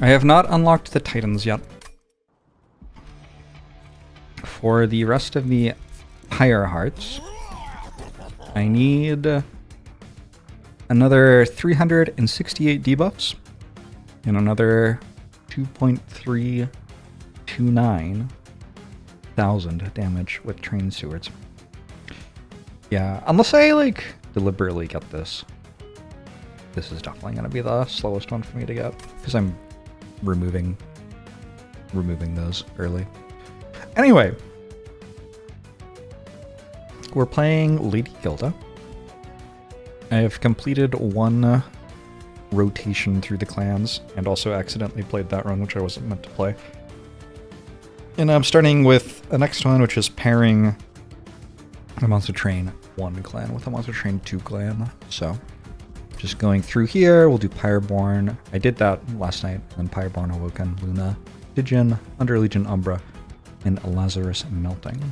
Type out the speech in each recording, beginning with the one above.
I have not unlocked the Titans yet. For the rest of the higher hearts, I need another 368 debuffs and another 2.329 thousand damage with trained stewards. Yeah, unless I like deliberately get this. This is definitely gonna be the slowest one for me to get because I'm removing those early. Anyway, we're playing Lady Gilda. I have completed one rotation through the clans and also accidentally played that run, which I wasn't meant to play. And I'm starting with the next one, which is pairing a Monster Train 1 clan with a Monster Train 2 clan. So just going through here, we'll do Pyreborn. I did that last night, and then Pyreborn, Awoken, Luna, Digen, Under Legion Umbra, and Lazarus Melting.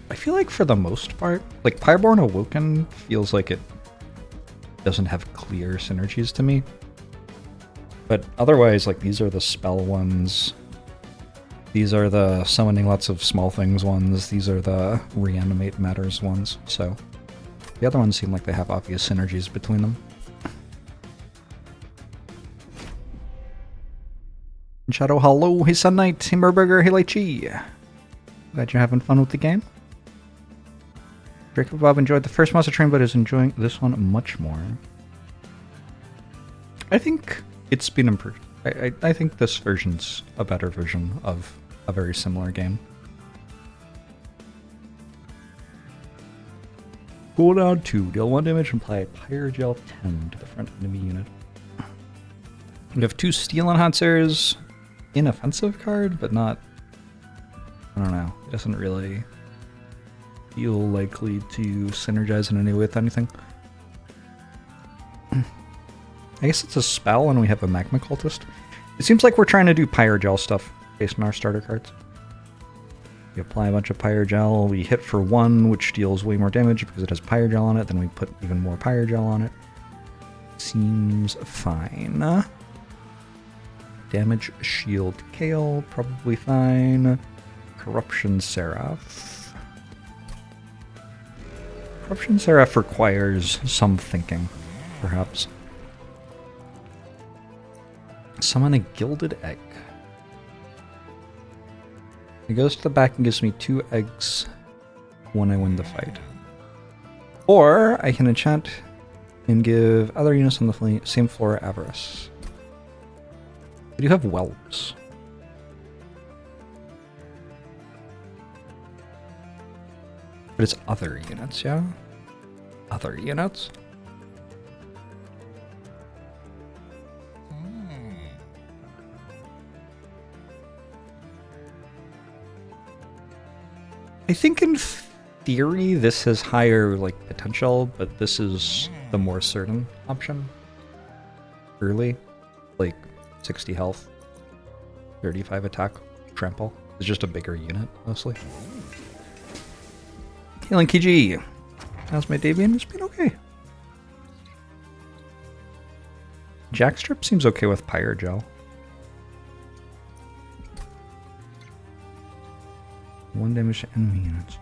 I feel like for the most part, like Pyreborn Awoken feels like it doesn't have clear synergies to me. But otherwise, like these are the spell ones. These are the summoning lots of small things ones. These are the reanimate matters ones. So the other ones seem like they have obvious synergies between them. Shadow, hello, hey Sun Knight, hey Murburger, hey Lychee. Glad you're having fun with the game. Jacob Bob enjoyed the first Monster Train, but is enjoying this one much more. I think it's been improved. I think this version's a better version of a very similar game. Cooldown 2. Deal 1 damage and apply Pyre Gel 10 to the front enemy unit. We have 2 Steel Enhancers. Inoffensive card, but not... I don't know. It doesn't really feel likely to synergize in any way with anything. I guess it's a spell and we have a Magma Cultist. It seems like we're trying to do Pyre Gel stuff based on our starter cards. We apply a bunch of Pyre Gel, we hit for 1, which deals way more damage because it has Pyre Gel on it, then we put even more Pyre Gel on it. Seems fine. Damage Shield Kale, probably fine. Corruption Seraph. Corruption Seraph requires some thinking, perhaps. Summon a Gilded Egg. It goes to the back and gives me 2 eggs when I win the fight. Or I can enchant and give other units on the same floor Avarice. I do have whelps. But it's other units, yeah? Other units? I think in theory this has higher like potential, but this is the more certain option. Early, like 60 health, 35 attack, trample. It's just a bigger unit, mostly. Healing KG. How's my day been? It's been okay. Jackstrip seems okay with Pyre Gel. 1 damage to enemy units.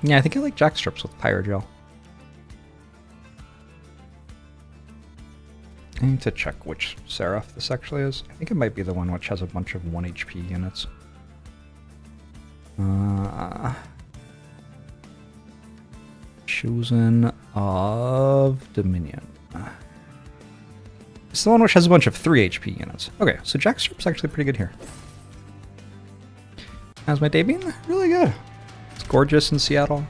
Yeah, I think I like Jackstrips with Pyre Gel. I need to check which Seraph this actually is. I think it might be the one which has a bunch of 1 HP units. Chosen of Dominion. It's the one which has a bunch of 3 HP units. Okay, so Jackstrip's actually pretty good here. How's my day been? Really good. It's gorgeous in Seattle.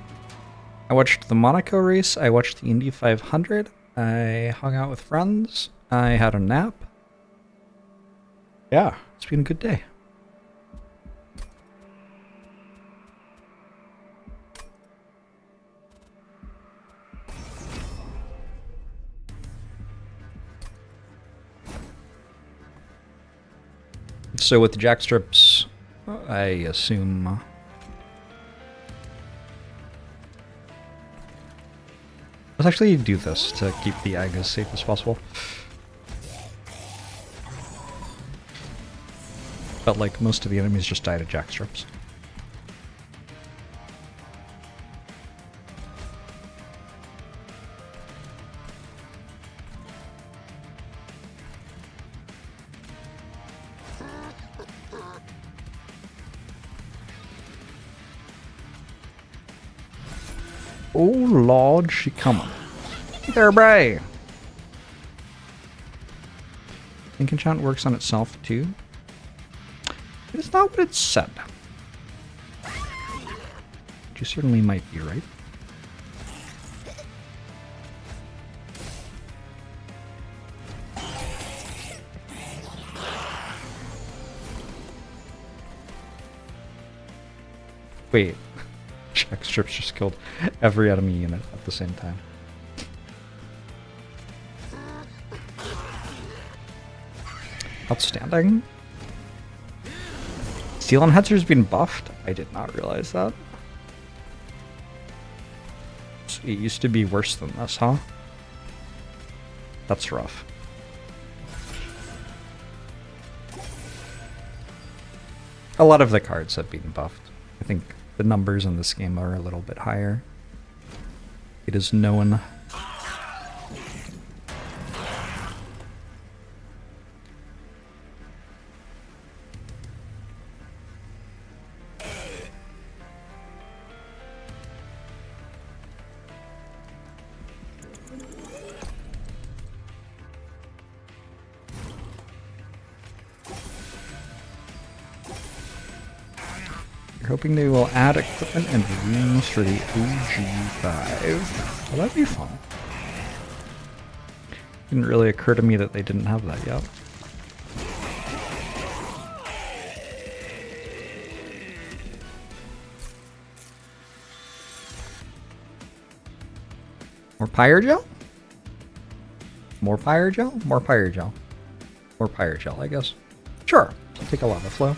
I watched the Monaco race. I watched the Indy 500. I hung out with friends. I had a nap. Yeah, it's been a good day. So with the Jackstrips, I assume... Let's actually do this to keep the egg as safe as possible. But like most of the enemies just die to jackstraps. Oh Lord, she coming. There, Bray. Think enchant works on itself too. It's not what it said. You certainly might be right. Wait. Jack strips just killed every enemy unit at the same time. Outstanding. Steel Enhancer's been buffed? I did not realize that. It used to be worse than this, huh? That's rough. A lot of the cards have been buffed. I think the numbers in this game are a little bit higher. It is known. Hoping they will add equipment and rooms for the OG5. Well, that'd be fun. Didn't really occur to me that they didn't have that yet. More Pyrogel? More Pyrogel? More Pyrogel. More Pyrogel, I guess. Sure. I'll take a lava flow.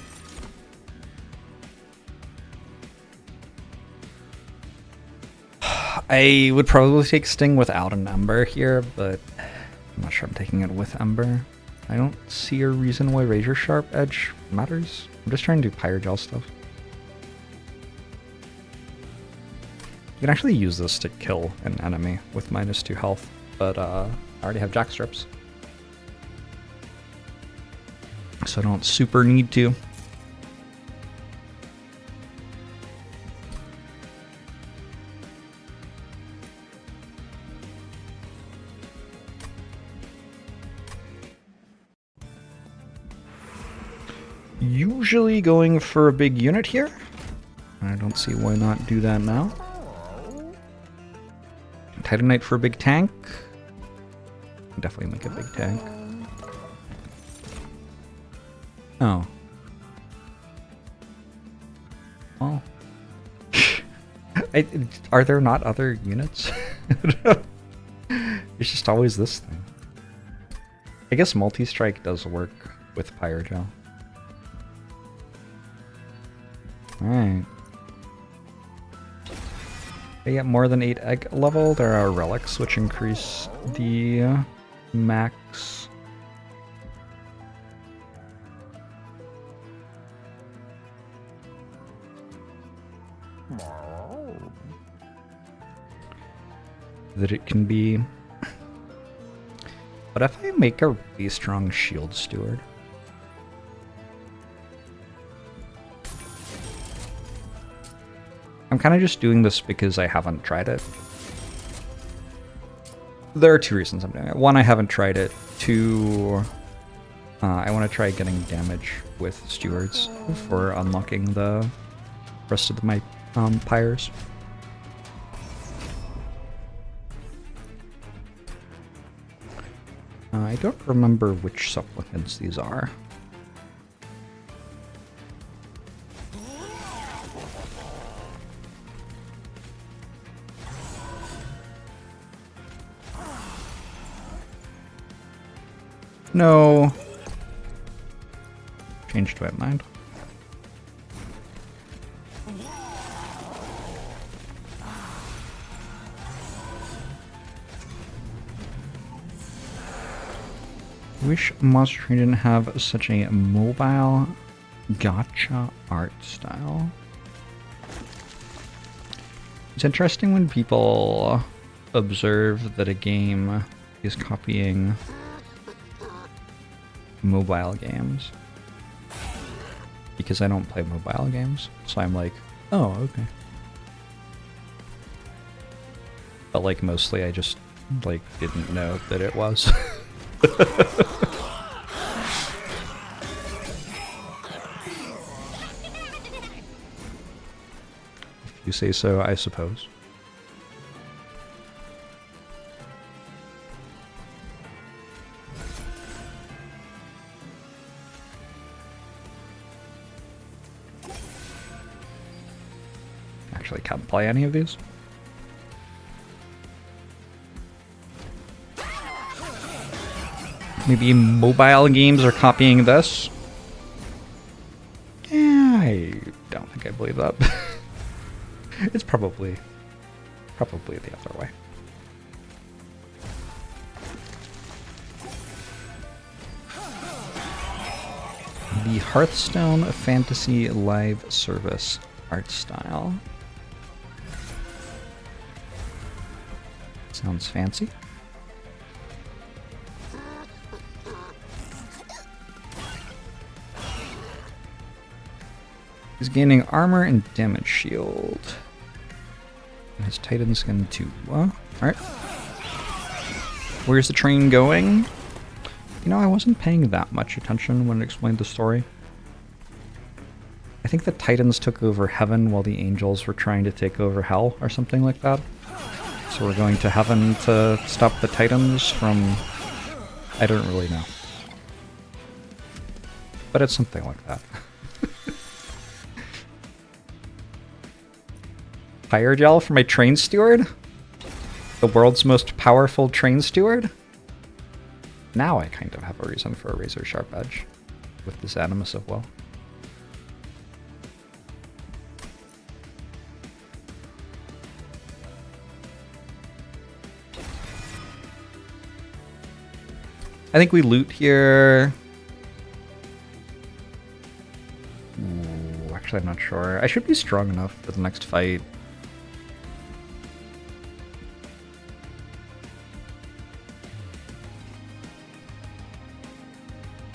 I would probably take Sting without an Ember here, but I'm not sure I'm taking it with Ember. I don't see a reason why Razor Sharp Edge matters. I'm just trying to do Pyrogel stuff. You can actually use this to kill an enemy with -2 health, but I already have jackstraps. So I don't super need to. Usually going for a big unit here. I don't see why not do that now. Titanite for a big tank. Definitely make a big tank. Oh. Well. Are there not other units? It's just always this thing. I guess multi-strike does work with Pyrogel. Alright. They get more than 8 egg level. There are relics which increase the max. That it can be. But if I make a really strong shield steward? I'm kind of just doing this because I haven't tried it. There are 2 reasons I'm doing it. 1, I haven't tried it. 2, I want to try getting damage with stewards for unlocking the rest of my pyres. I don't remember which supplicants these are. No. Changed my mind. Wish Monster Train didn't have such a mobile gacha art style. It's interesting when people observe that a game is copying mobile games. Because I don't play mobile games, so I'm like, oh, okay. But like mostly I just like didn't know that it was. If you say so, I suppose. Actually can't play any of these. Maybe mobile games are copying this? Yeah, I don't think I believe that. It's probably the other way. The Hearthstone Fantasy Live Service art style. Sounds fancy. He's gaining armor and damage shield. And his Titan skin too. Alright. Where's the train going? You know, I wasn't paying that much attention when it explained the story. I think the Titans took over heaven while the angels were trying to take over hell or something like that. So we're going to heaven to stop the Titans from... I don't really know. But it's something like that. Fire gel for my train steward? The world's most powerful train steward? Now I kind of have a reason for a razor sharp edge with this Animus of Will. I think we loot here. Ooh, actually, I'm not sure. I should be strong enough for the next fight.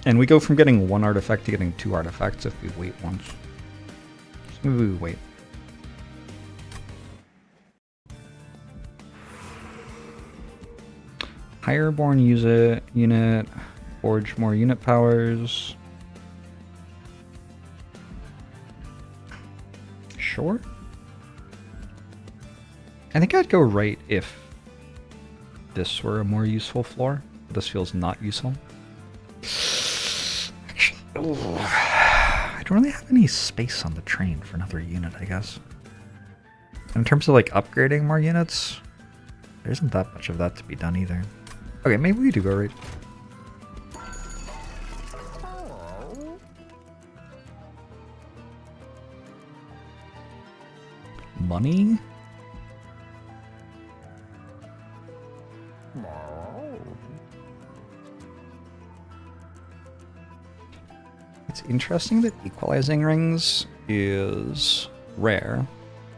And we go from getting one artifact to getting 2 artifacts if we wait once. So maybe we wait. Hireborn unit, forge more unit powers. Sure. I think I'd go right if this were a more useful floor. This feels not useful. Actually, I don't really have any space on the train for another unit, I guess. In terms of like upgrading more units, there isn't that much of that to be done either. Okay, maybe we do go right. Money? It's interesting that equalizing rings is rare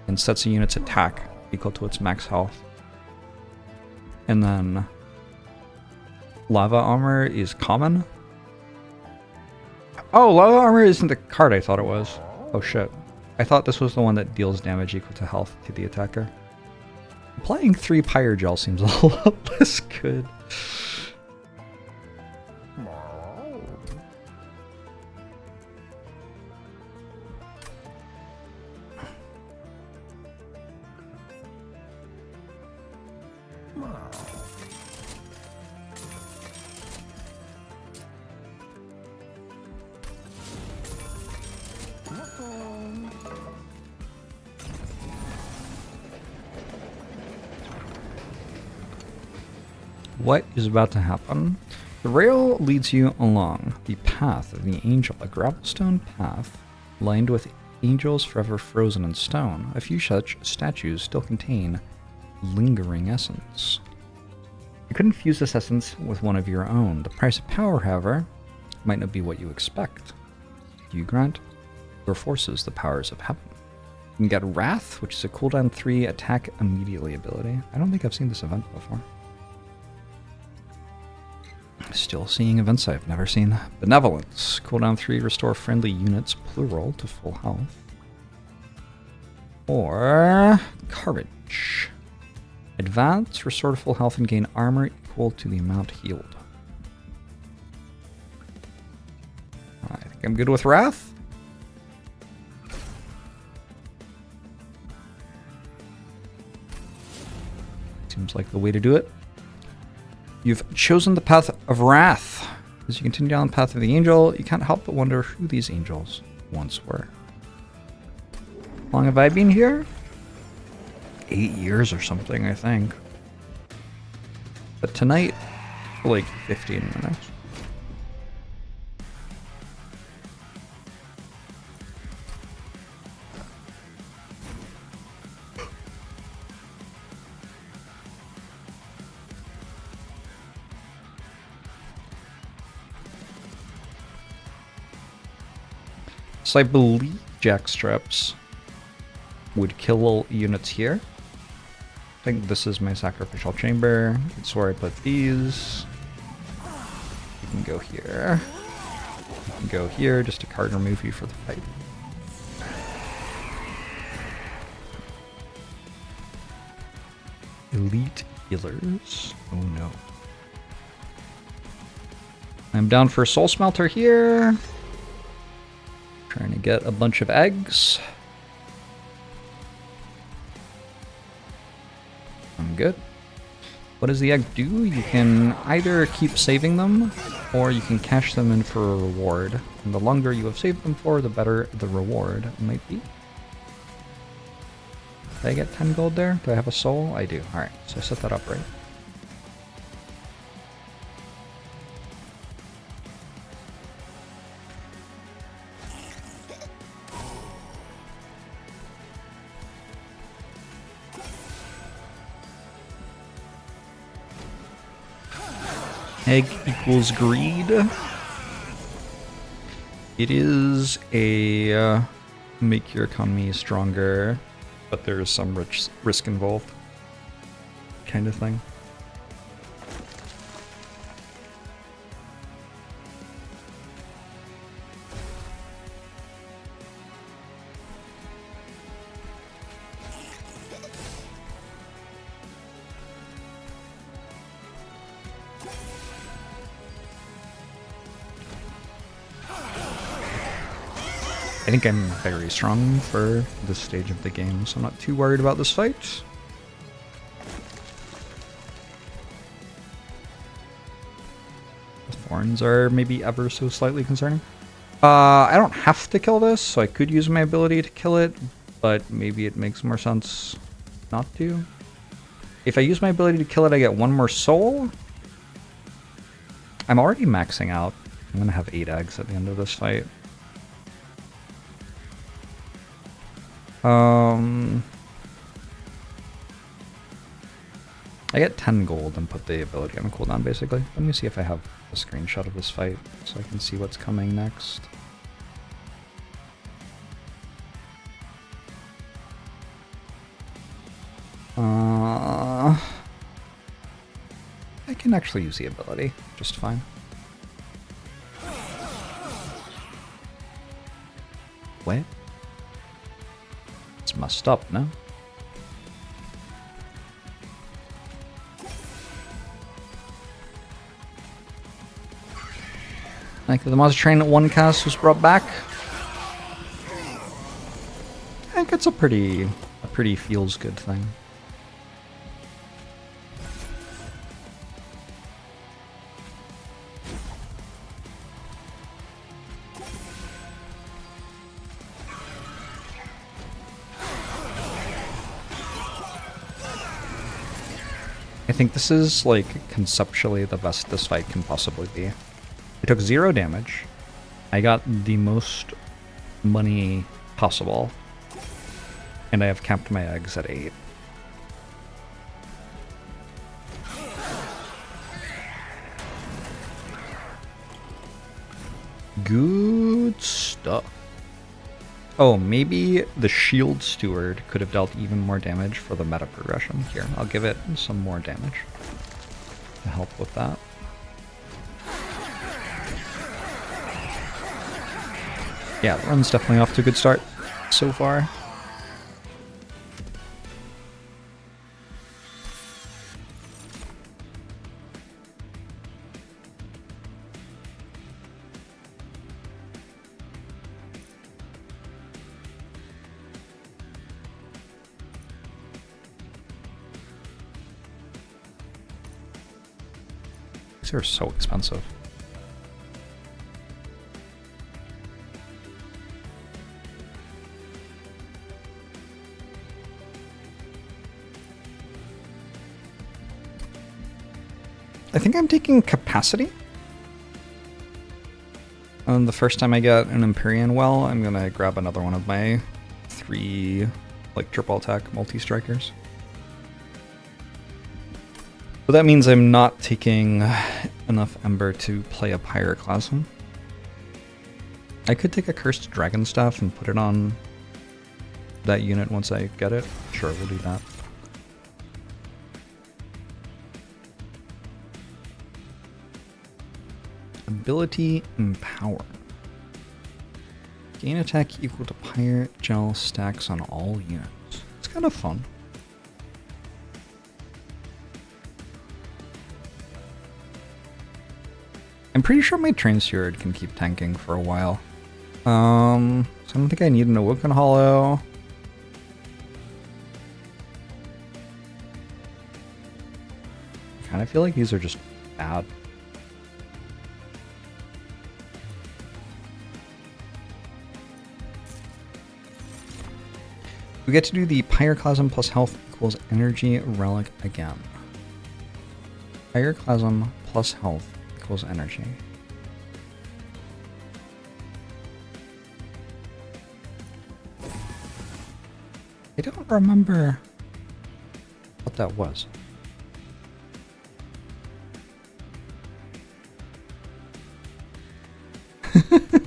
and sets a unit's attack equal to its max health. And then lava armor is common. Oh, lava armor isn't the card I thought it was. Oh shit. I thought this was the one that deals damage equal to health to the attacker. Applying 3 Pyre Gel seems a lot less good. What is about to happen? The rail leads you along the path of the angel, a gravellestone path lined with angels forever frozen in stone. A few such statues still contain lingering essence. You couldn't fuse this essence with one of your own. The price of power, however, might not be what you expect. You grant your forces the powers of heaven. You can get Wrath, which is a cooldown 3 attack immediately ability. I don't think I've seen this event before. Still seeing events I've never seen. Benevolence, cooldown 3, restore friendly units, plural, to full health. Or Courage. Advance, restore to full health and gain armor equal to the amount healed. I think I'm good with Wrath. Seems like the way to do it. You've chosen the path of Wrath. As you continue down the path of the angel, you can't help but wonder who these angels once were. How long have I been here? 8 years or something, I think. But tonight, for like 15 minutes. So I believe jackstraps would kill units here. I think this is my sacrificial chamber. It's where I put these. You can go here. You can go here, just a card remove you for the fight. Elite healers. Oh no. I'm down for Soul Smelter here. Trying to get a bunch of eggs. I'm good. What does the egg do? You can either keep saving them, or you can cash them in for a reward. And the longer you have saved them for, the better the reward might be. Did I get 10 gold there? Do I have a soul? I do. Alright, so I set that up right. Egg equals greed. It is a make your economy stronger, but there's some risk involved kind of thing. I think I'm very strong for this stage of the game, so I'm not too worried about this fight. The thorns are maybe ever so slightly concerning. I don't have to kill this, so I could use my ability to kill it, but maybe it makes more sense not to. If I use my ability to kill it, I get 1 more soul. I'm already maxing out. I'm gonna have 8 eggs at the end of this fight. I get 10 gold and put the ability on cooldown, basically. Let me see if I have a screenshot of this fight, so I can see what's coming next. I can actually use the ability just fine. What? It's messed up, no? Like the monster train at 1 cast was brought back. I think it's a pretty feels good thing. I think this is, like, conceptually the best this fight can possibly be. I took 0 damage. I got the most money possible. And I have capped my eggs at 8. Good stuff. Oh, maybe the Shield Steward could have dealt even more damage for the meta progression. Here, I'll give it some more damage to help with that. Yeah, the run's definitely off to a good start so far. These are so expensive. I think I'm taking capacity. And the first time I get an Empyrean well, I'm gonna grab another one of my 3 like triple attack multi-strikers. So that means I'm not taking enough Ember to play a Pyroclasm. I could take a Cursed Dragon Staff and put it on that unit once I get it. Sure, we'll do that. Ability Empower. Gain attack equal to Pyre Gel stacks on all units. It's kind of fun. I'm pretty sure my Train Steward can keep tanking for a while. So I don't think I need an Awoken Hollow. I kind of feel like these are just bad. We get to do the Pyroclasm plus health equals energy relic again. Pyroclasm plus health equals energy. I don't remember what that was.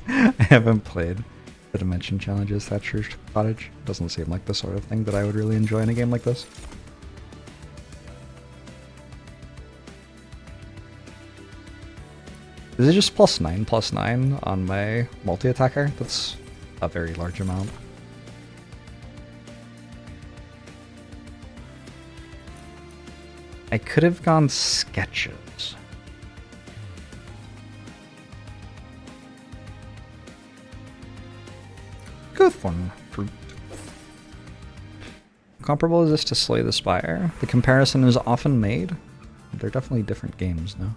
I haven't played the Dimension Challenges Thatcher's Cottage. Doesn't seem like the sort of thing that I would really enjoy in a game like this. Is it just +9/+9 on my multi-attacker? That's a very large amount. I could have gone Sketches. Good one, Fruit. Comparable is this to Slay the Spire? The comparison is often made. They're definitely different games, though.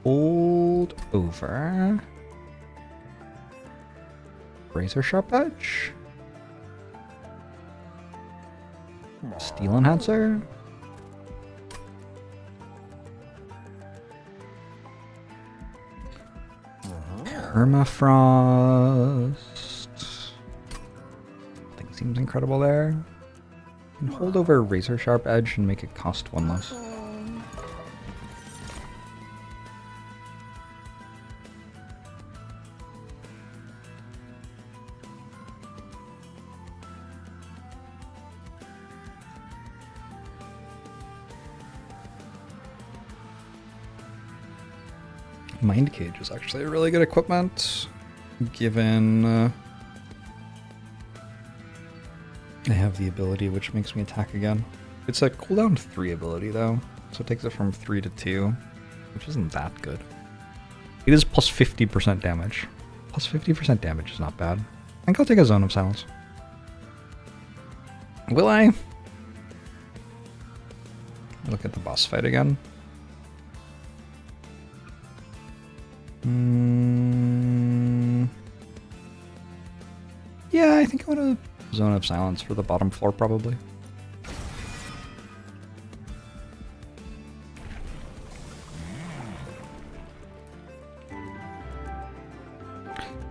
Hold over. Razor Sharp Edge. Steel Enhancer. Permafrost. Nothing seems incredible there. And hold over Razor Sharp Edge and make it cost 1 less. Mind Cage is actually a really good equipment, given I have the ability which makes me attack again. It's a cooldown 3 ability though, so it takes it from 3 to 2, which isn't that good. It is plus 50% damage. Plus 50% damage is not bad. I think I'll take a Zone of Silence. Will I? Look at the boss fight again. Yeah, I think I want a Zone of Silence for the bottom floor, probably.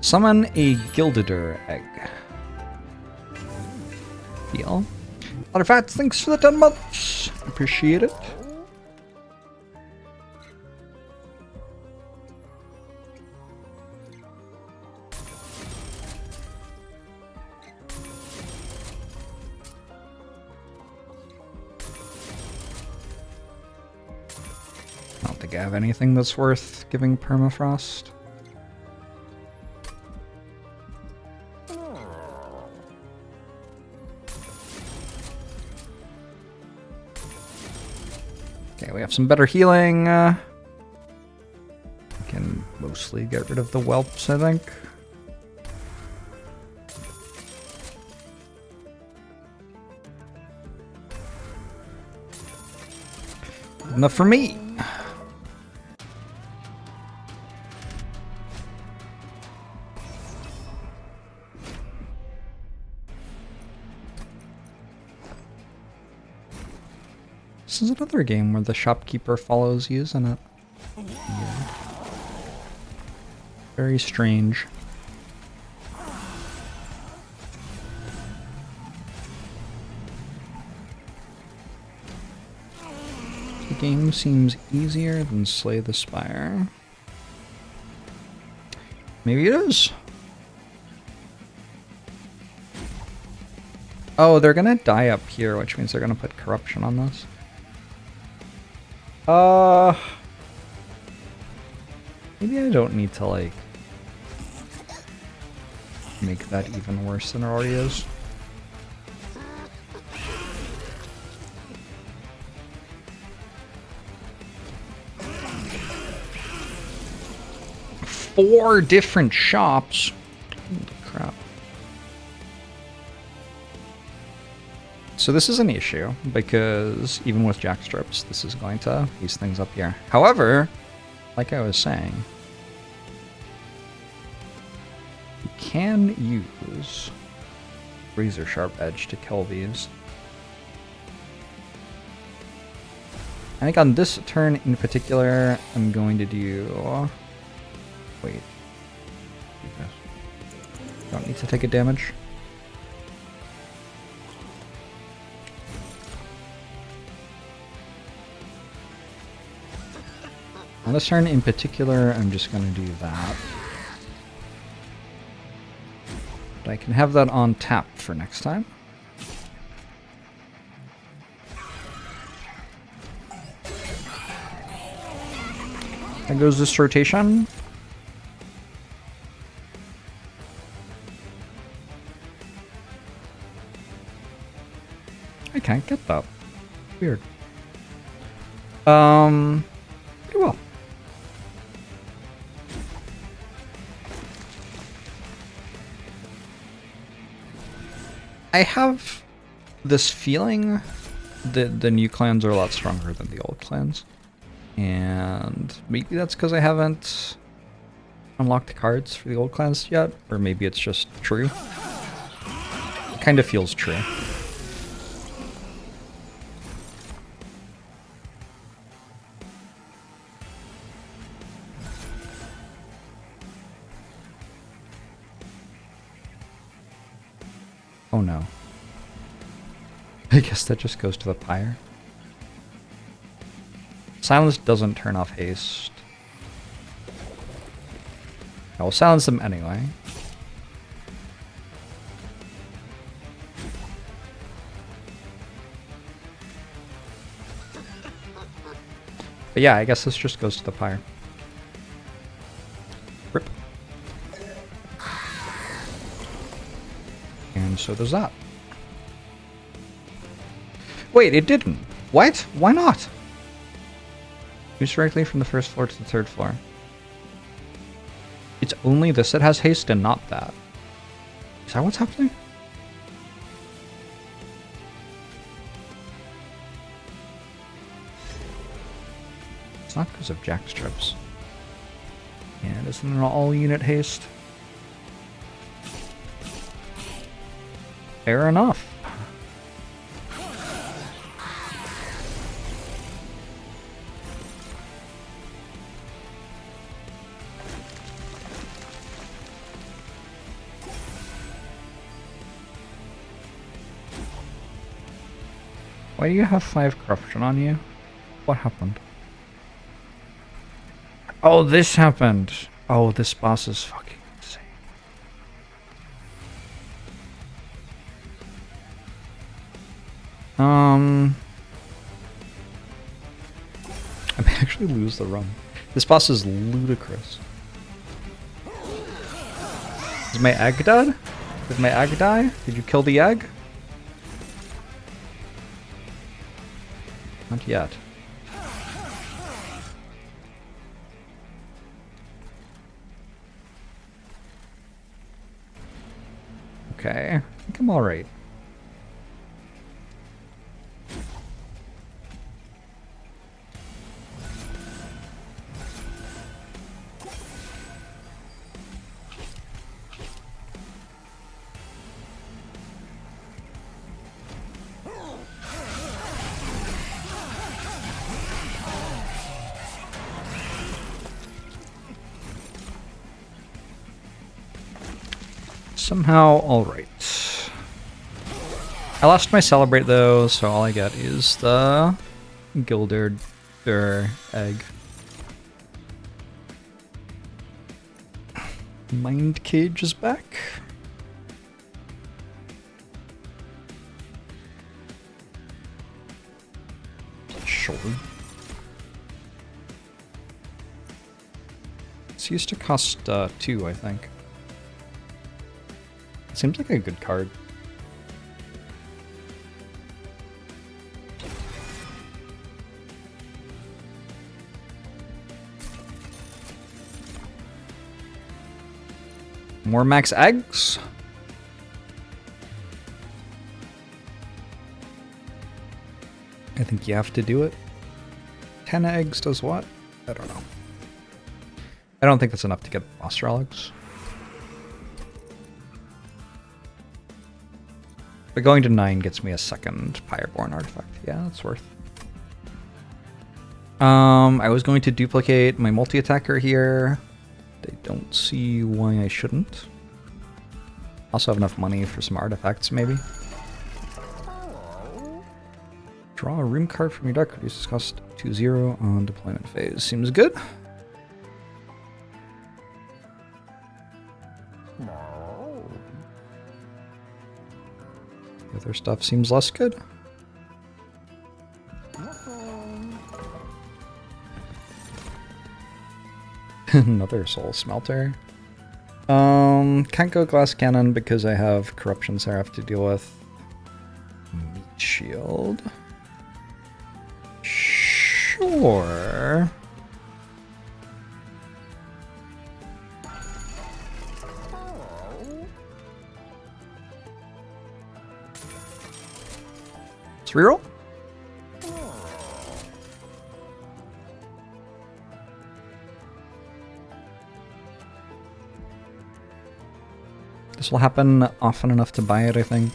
Summon a Gilded egg. Deal. Artifacts, thanks for the 10 months. Appreciate it. I don't think I have anything that's worth giving permafrost. Okay, we have some better healing. We can mostly get rid of the whelps, I think. Enough for me. This is another game where the shopkeeper follows you, isn't it? Yeah. Very strange. The game seems easier than Slay the Spire. Maybe it is. Oh, they're gonna die up here, which means they're gonna put corruption on this. Maybe I don't need to, like, make that even worse than it already is. Four different shops. Holy crap. So this is an issue, because even with jack strips, this is going to piece things up here. However, like I was saying, you can use razor sharp edge to kill these. I think on this turn in particular, I'm going to do... Wait. Don't need to take a damage. On this turn in particular, I'm just going to do that. But I can have that on tap for next time. There goes this rotation. I can't get that. Weird. Pretty well. I have this feeling that the new clans are a lot stronger than the old clans. And maybe that's because I haven't unlocked the cards for the old clans yet, or maybe it's just true. It kind of feels true. Oh no. I guess that just goes to the pyre. Silence doesn't turn off haste. I will silence them anyway. But yeah, I guess this just goes to the pyre. Rip. And so there's that. Wait, it didn't. What? Why not? Moves directly from the first floor to the third floor. It's only this that has haste and not that. Is that what's happening? It's not because of jack strips. And isn't it all unit haste? Fair enough. Why do you have 5 corruption on you? What happened? Oh, this happened! Oh, this boss is fucking insane. I may actually lose the run. This boss is ludicrous. Is my egg dead? Did my egg die? Did you kill the egg? Not yet. Okay, I think I'm alright. Somehow alright. I lost my celebrate though, so all I get is the gilded egg. Mind cage is back. Sure. This used to cost 2, I think. Seems like a good card. More max eggs. I think you have to do it. 10 eggs does what? I don't know. I don't think that's enough to get boss relics. But going to 9 gets me a second Pyreborn artifact. Yeah, that's worth. I was going to duplicate my multi-attacker here. I don't see why I shouldn't. Also have enough money for some artifacts, maybe. Draw a room card from your deck. Reduces cost to 0 on deployment phase. Seems good. The other stuff seems less good. Another soul smelter. Can't go glass cannon because I have corruption seraph to deal with. Meat shield. Sure. Let's reroll. This will happen often enough to buy it, I think.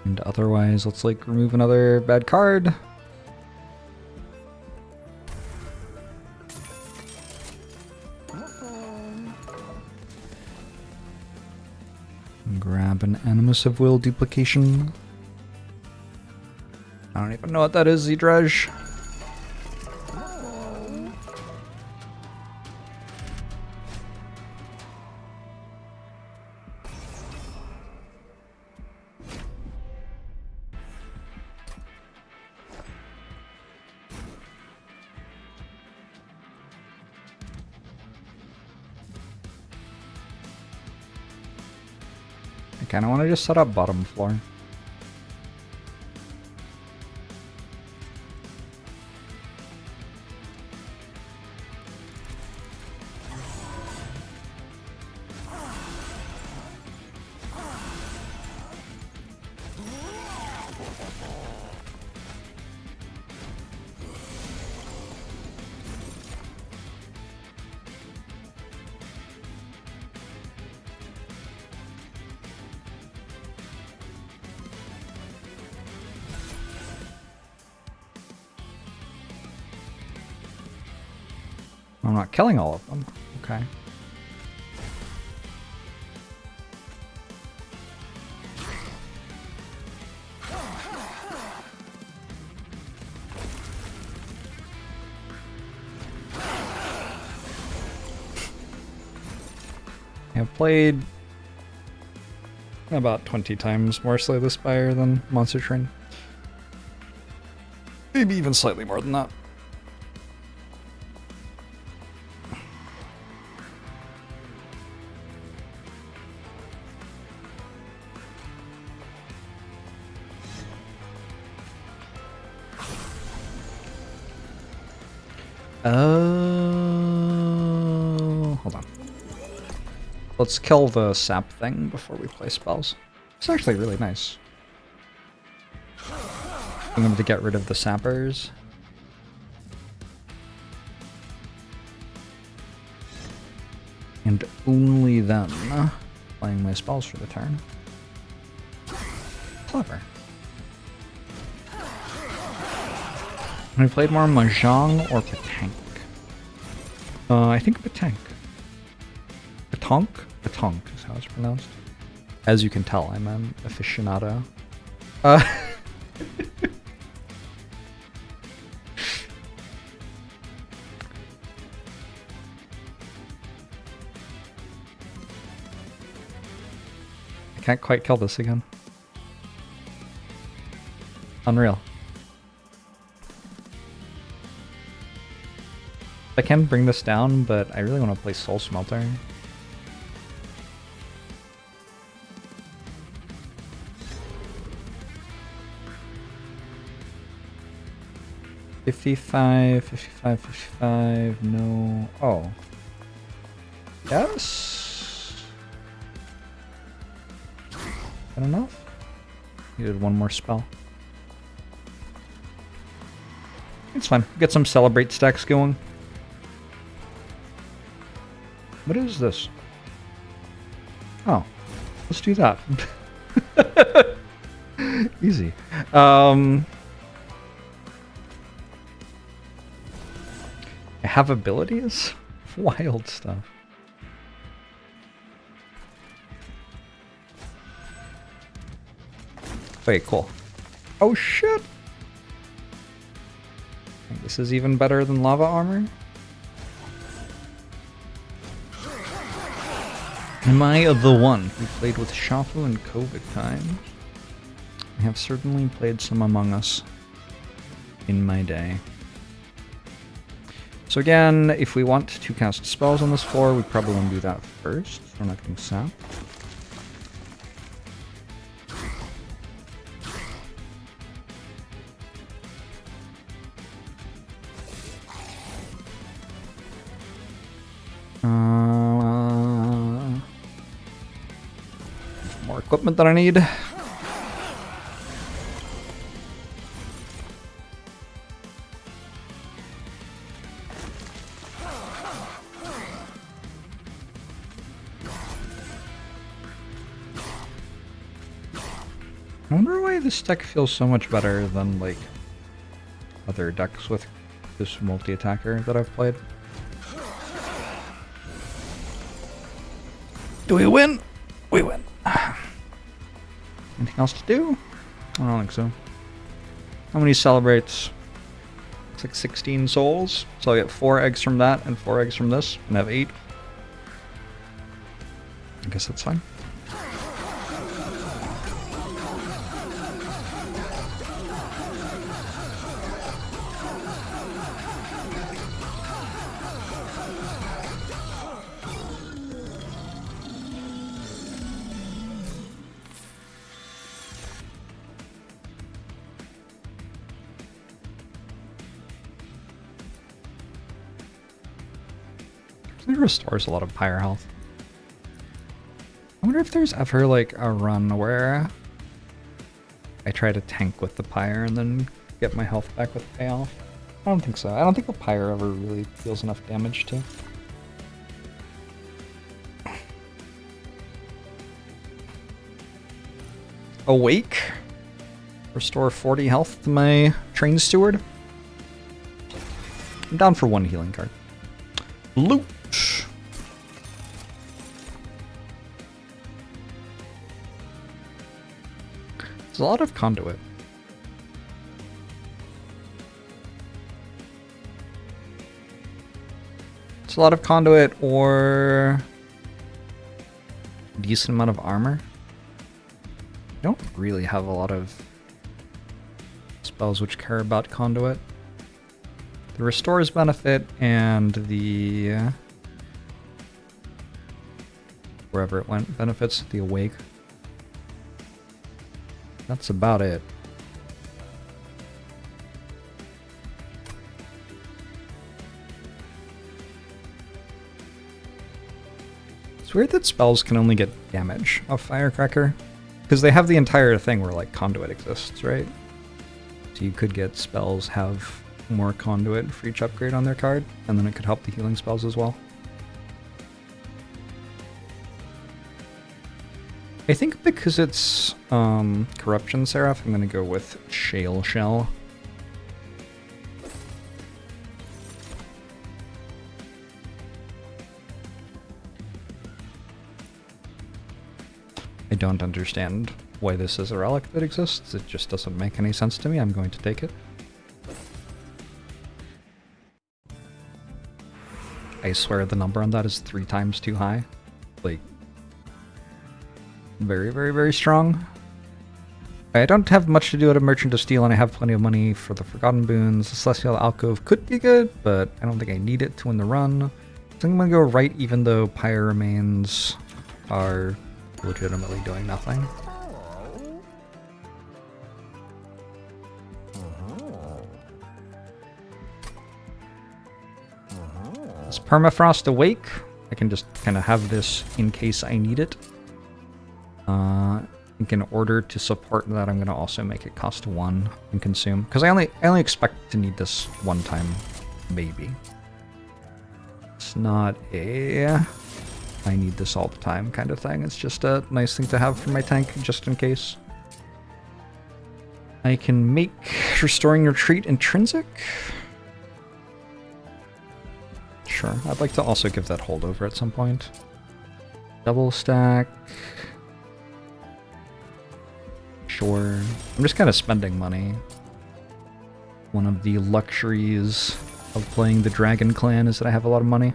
And otherwise, let's like remove another bad card. Grab an Animus of Will duplication. I don't even know what that is, Zedrej. I kind of want to just set up bottom floor. I'm not killing all of them. Okay. I've played about 20 times more Slay the Spire than Monster Train. Maybe even slightly more than that. Hold on. Let's kill the sap thing before we play spells. It's actually really nice. I'm going to get rid of the sappers. And only then playing my spells for the turn. Clever. Have I played more Mahjong or Petanque? I think Petanque. Petanque? Petanque is how it's pronounced. As you can tell, I'm an aficionado. I can't quite kill this again. Unreal. I can bring this down, but I really want to play Soul Smelter. $55, no. Oh. Yes? That enough? Needed one more spell. It's fine. Get some Celebrate stacks going. What is this? Oh, let's do that. Easy. I have abilities? Wild stuff. Wait, cool. Oh shit! This is even better than lava armor? Am I the one who played with Shafu in COVID times? I have certainly played some Among Us in my day. So again, if we want to cast spells on this floor, we probably want to do that first. We're not getting sap. More equipment that I need. I wonder why this deck feels so much better than, like, other decks with this multi-attacker that I've played. Do we win? We win. Anything else to do? I don't think so. How many celebrates? It's like 16 souls. So I get 4 eggs from that and 4 eggs from this, and I have 8. I guess that's fine. It restores a lot of pyre health. I wonder if there's ever like a run where I try to tank with the pyre and then get my health back with payoff. I don't think so. I don't think the pyre ever really deals enough damage to. Awake. Restore 40 health to my train steward. I'm down for 1 healing card. Loot. There's a lot of conduit. It's a lot of conduit or decent amount of armor. I don't really have a lot of spells which care about conduit. The restores benefit and the wherever it went benefits, the awake. That's about it. It's weird that spells can only get damage off Firecracker, because they have the entire thing where like conduit exists, right? So you could get spells have more conduit for each upgrade on their card, and then it could help the healing spells as well. I think because it's Corruption Seraph, I'm going to go with Shale Shell. I don't understand why this is a relic that exists. It just doesn't make any sense to me. I'm going to take it. I swear the number on that is 3 times too high. Like, very, very, very strong. I don't have much to do at a Merchant of Steel, and I have plenty of money for the Forgotten Boons. The Celestial Alcove could be good, but I don't think I need it to win the run. So I'm going to go right, even though Pyre Remains are legitimately doing nothing. Is Permafrost awake? I can just kind of have this in case I need it. I think in order to support that, I'm going to also make it cost 1 and consume. Because I only expect to need this one time, maybe. It's not a I need this all the time kind of thing. It's just a nice thing to have for my tank, just in case. I can make Restoring Retreat intrinsic. Sure, I'd like to also give that holdover at some point. Double stack. Sure. I'm just kind of spending money. One of the luxuries of playing the Dragon Clan is that I have a lot of money.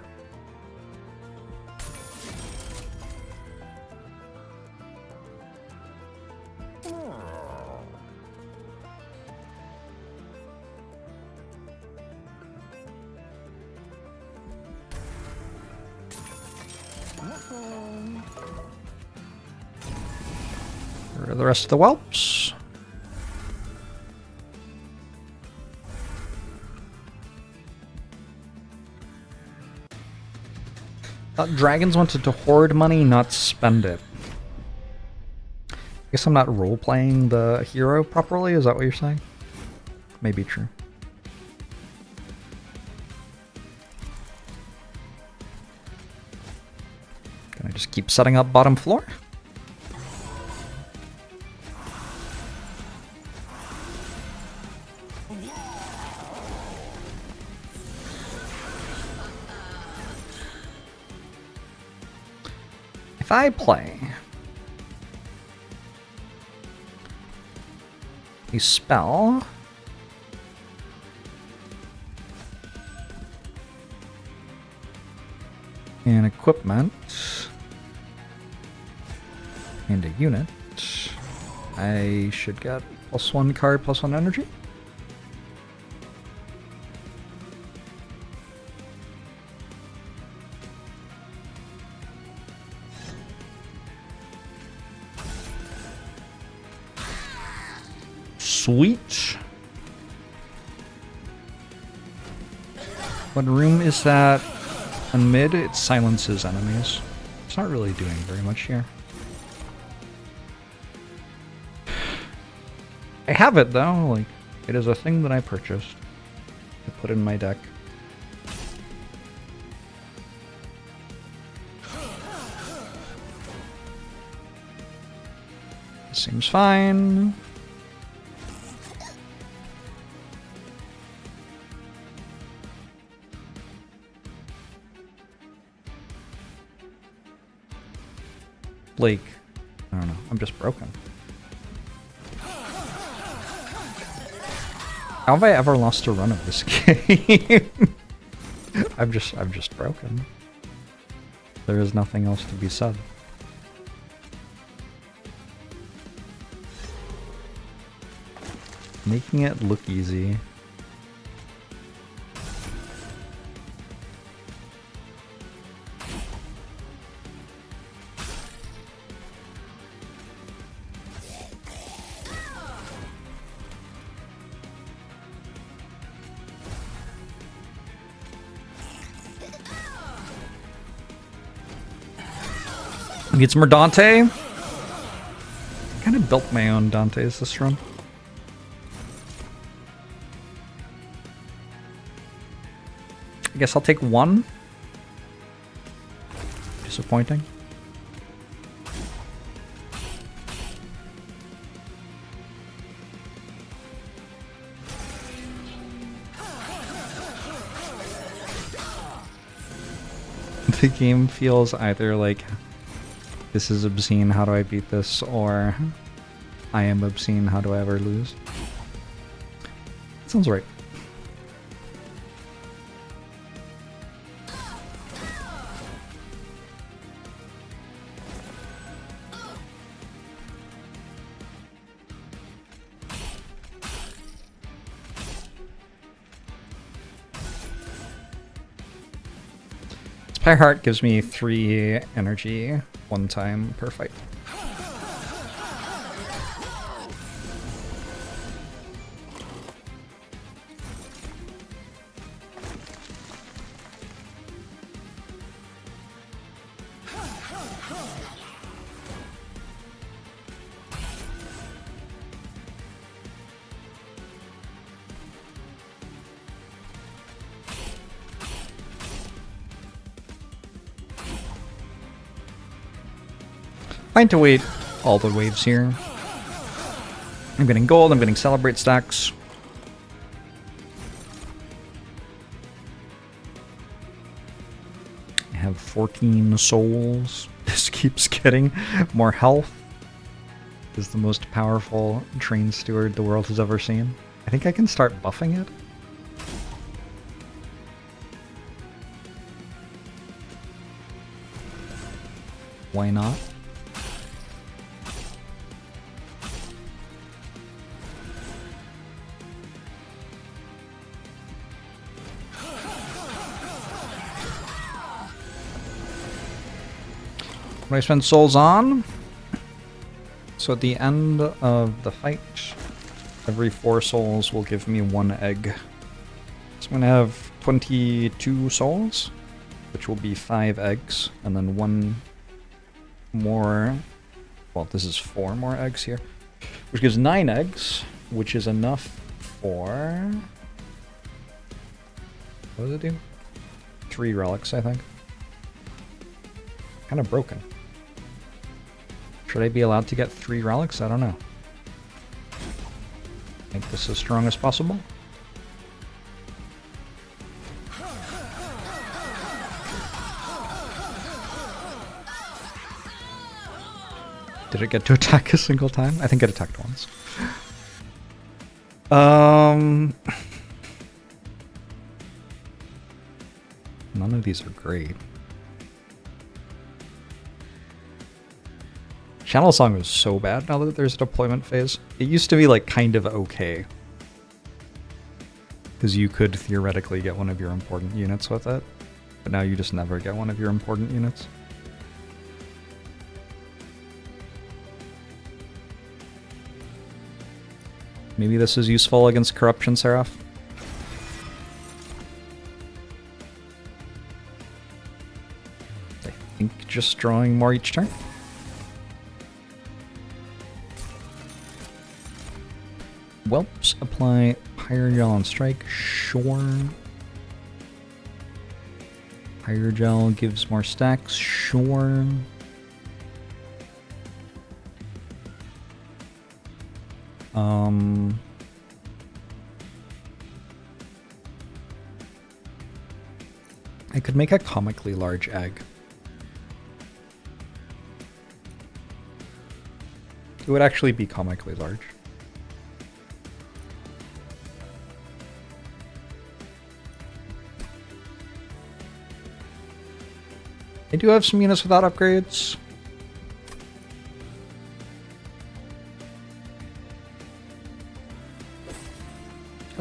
Where are the rest of the whelps? Dragons wanted to hoard money, not spend it. I guess I'm not role-playing the hero properly, is that what you're saying? Maybe true. Can I just keep setting up bottom floor? If I play a spell and equipment and a unit, I should get +1 card, +1 energy. Sweet. What room is that on mid? It silences enemies. It's not really doing very much here. I have it though, like, it is a thing that I purchased to put in my deck. Seems fine. Like, I don't know, I'm just broken. How have I ever lost a run of this game? I'm just broken. There is nothing else to be said. Making it look easy. Get some more Dante. I kind of built my own Dantes this run. I guess I'll take one. Disappointing. The game feels either like this is obscene, how do I beat this, or I am obscene, how do I ever lose? Sounds right. Spy Heart gives me 3 energy one time per fight. Fine to wait all the waves here. I'm getting gold, I'm getting celebrate stacks. I have 14 souls. This keeps getting more health. This is the most powerful train steward the world has ever seen. I think I can start buffing it. Why not? What do I spend souls on? So at the end of the fight, every 4 souls will give me 1 egg. So I'm going to have 22 souls, which will be 5 eggs, and then 1 more. Well, this is 4 more eggs here, which gives 9 eggs, which is enough for... What does it do? 3 relics, I think. Kind of broken. Should I be allowed to get 3 relics? I don't know. Make this as strong as possible. Did it get to attack a single time? I think it attacked once. None of these are great. Channel Song was so bad now that there's a deployment phase. It used to be like kind of okay. Because you could theoretically get one of your important units with it. But now you just never get one of your important units. Maybe this is useful against Corruption Seraph. I think just drawing more each turn. Whelps, apply Hydrogel on strike, sure. Hydrogel gives more stacks, sure. I could make a comically large egg. It would actually be comically large. I do have some units without upgrades.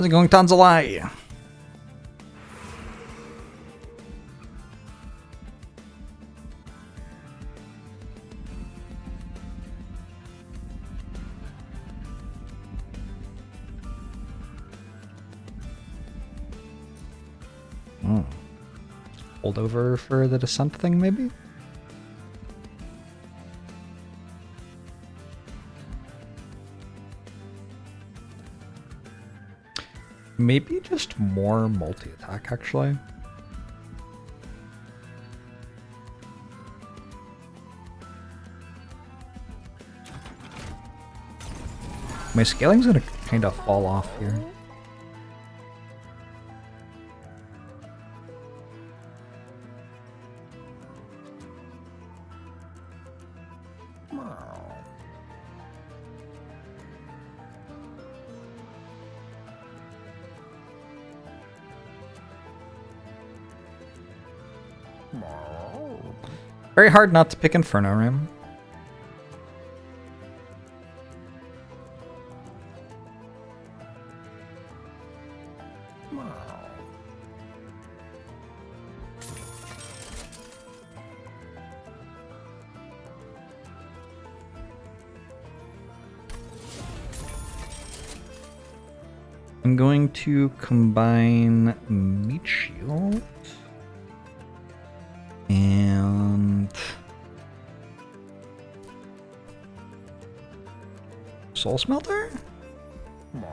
How's it going, Tanzalai? Hold over for the descent thing, maybe? Maybe just more multi-attack, actually. My scaling's gonna kind of fall off here. Very hard not to pick Inferno Rim. I'm going to combine Meat Shield and Soul Smelter? And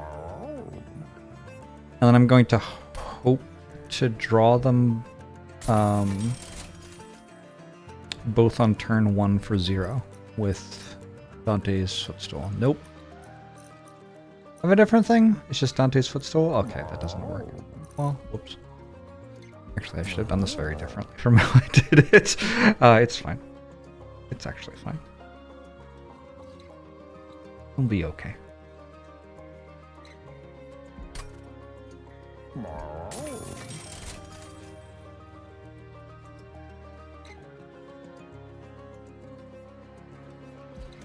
then I'm going to hope to draw them both on turn 1 for 0 with Dante's Footstool. Nope. Have a different thing? It's just Dante's Footstool? Okay, that doesn't work. Well, whoops. Actually, I should have done this very differently from how I did it. It's fine. It's actually fine. It'll be okay.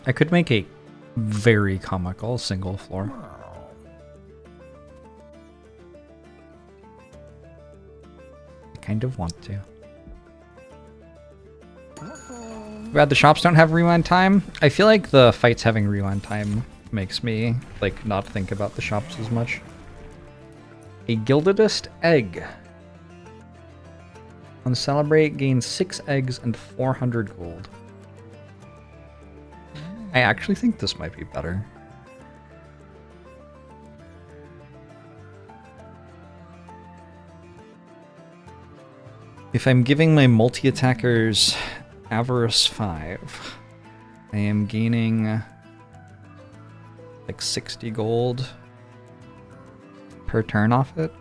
I could make a very comical single floor. I kind of want to. Glad the shops don't have rewind time. I feel like the fights having rewind time makes me like not think about the shops as much. A gildedest egg. On Celebrate, gain 6 eggs and 400 gold. I actually think this might be better. If I'm giving my multi-attackers Avarice 5, I am gaining like 60 gold per turn off it.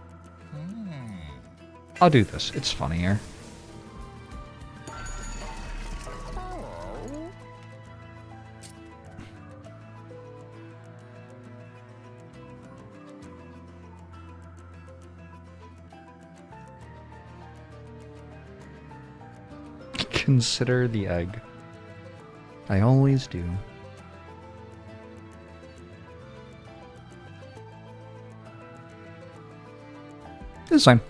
I'll do this, it's funnier. Consider the egg. I always do. It's fine.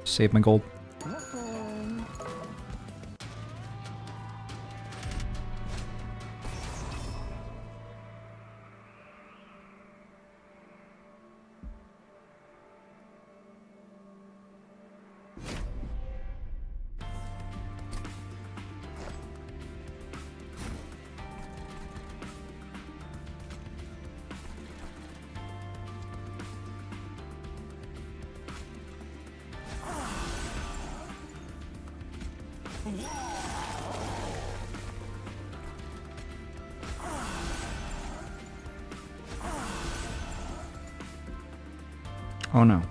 Save my gold. Oh no.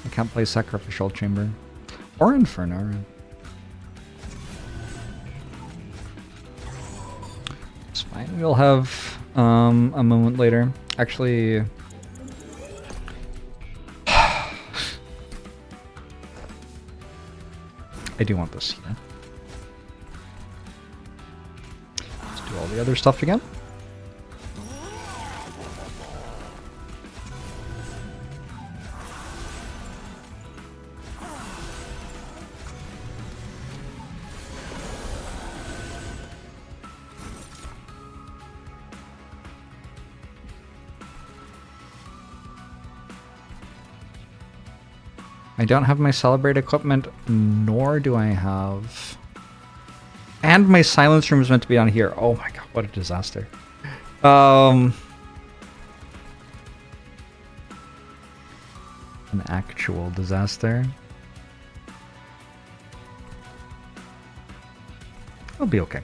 I can't play Sacrificial Chamber. Or Inferno. It's fine. We'll have a moment later. Actually... I do want this here. the other stuff again. I don't have my Celebrate equipment, nor do I have... And my Silence Room is meant to be on here. Oh my god, what a disaster. An actual disaster. It'll be okay.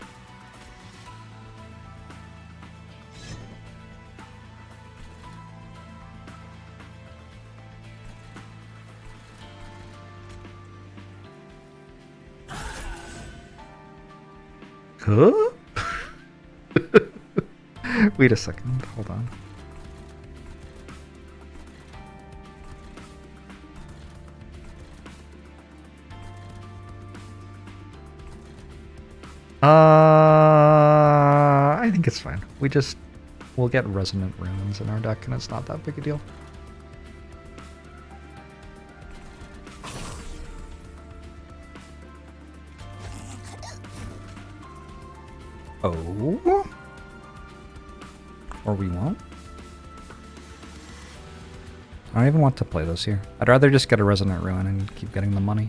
Huh? Wait a second, hold on. I think it's fine. We'll get Resonant Runes in our deck and it's not that big a deal. Oh? Or we won't? I don't even want to play this here. I'd rather just get a Resonant Ruin and keep getting the money.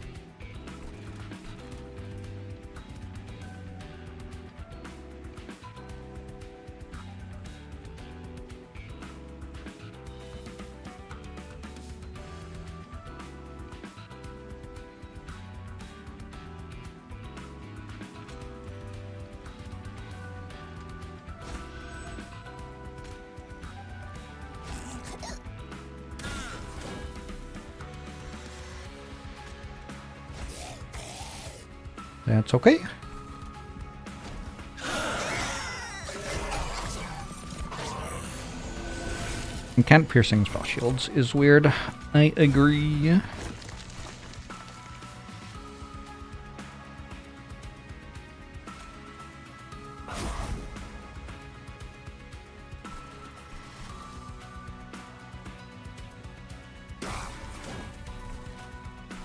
That's okay. And can't piercing spell shields is weird. I agree.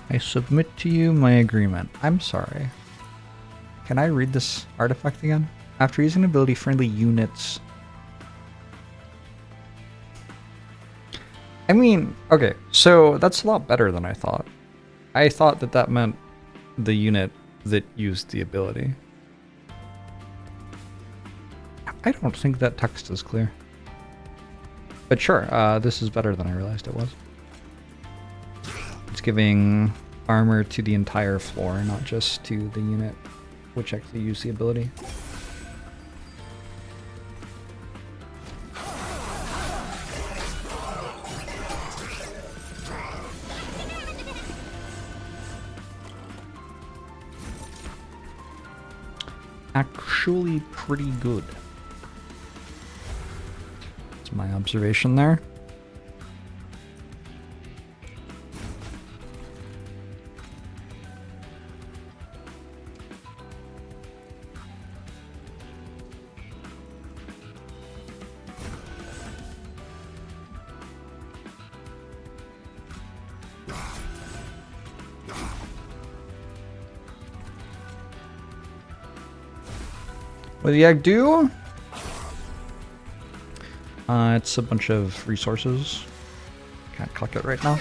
I submit to you my agreement. I'm sorry. Can I read this artifact again? After using ability, friendly units... I mean, okay, so that's a lot better than I thought. I thought that that meant the unit that used the ability. I don't think that text is clear. But sure, this is better than I realized it was. It's giving armor to the entire floor, not just to the unit which actually used the ability. Actually pretty good. That's my observation there. What do the egg do? It's a bunch of resources. Can't collect it right now.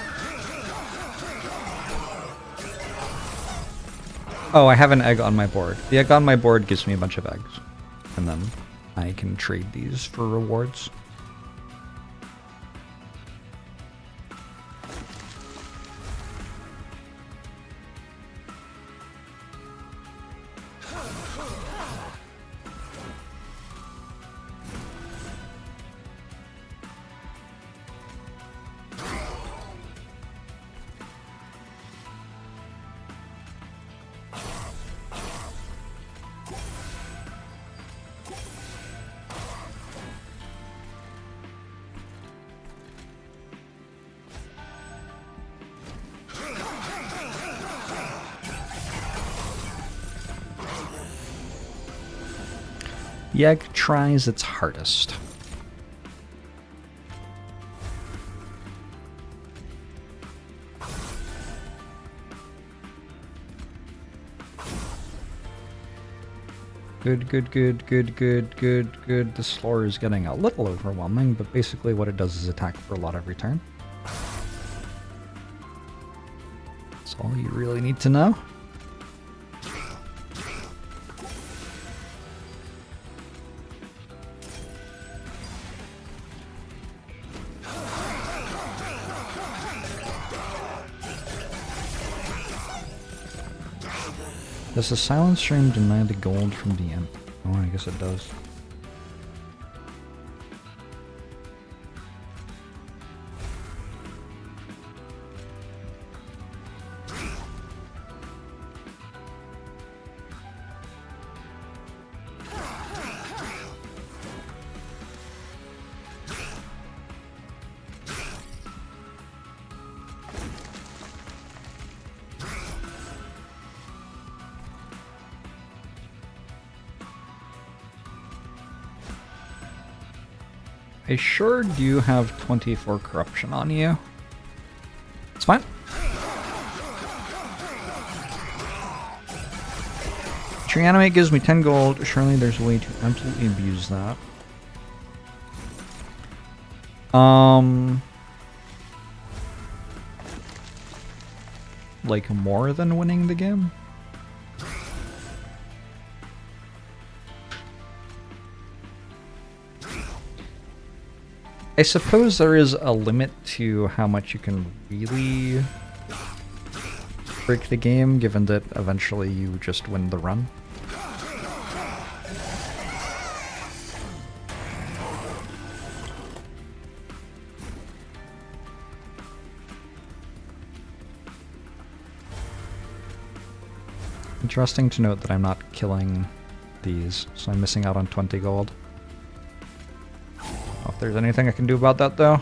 Oh, I have an egg on my board. The egg on my board gives me a bunch of eggs. And then I can trade these for rewards. The egg tries its hardest. Good, good, good, good, good, good, good. The slur is getting a little overwhelming, but basically what it does is attack for a lot every turn. That's all you really need to know. Does the silent stream deny the gold from DM? Oh, I guess it does. I sure do have 24 corruption on you. It's fine. Tree animate gives me 10 gold. Surely there's a way to absolutely abuse that. Like more than winning the game? I suppose there is a limit to how much you can really break the game, given that eventually you just win the run. Interesting to note that I'm not killing these, so I'm missing out on 20 gold. If there's anything I can do about that, though.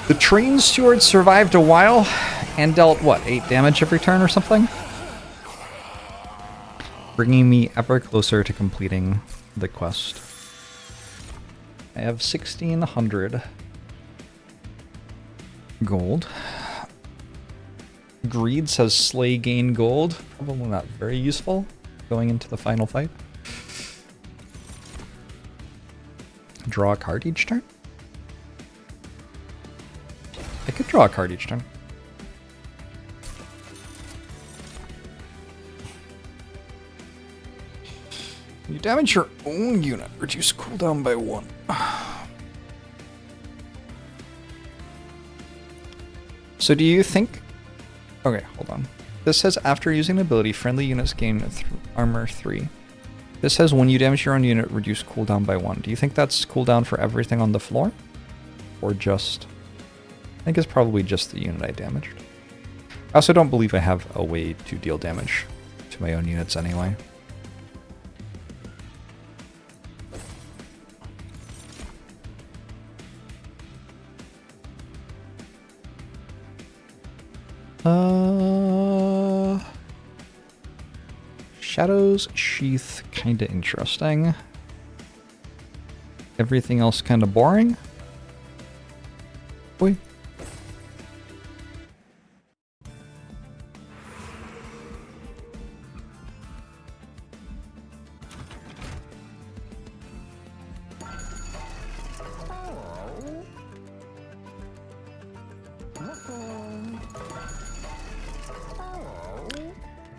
The train steward survived a while and dealt, what, 8 damage every turn or something? Bringing me ever closer to completing the quest. I have 1,600 gold. Greed says slay gain gold. Probably not very useful going into the final fight. Draw a card each turn? I could draw a card each turn. You damage your own unit. Reduce cooldown by 1. So do you think... Okay, hold on. This says after using an ability, friendly units gain armor 3. This says when you damage your own unit, reduce cooldown by 1. Do you think that's cooldown for everything on the floor? Or just... I think it's probably just the unit I damaged. I also don't believe I have a way to deal damage to my own units anyway. Shadow's Sheath, kinda interesting. Everything else kinda boring. Boy.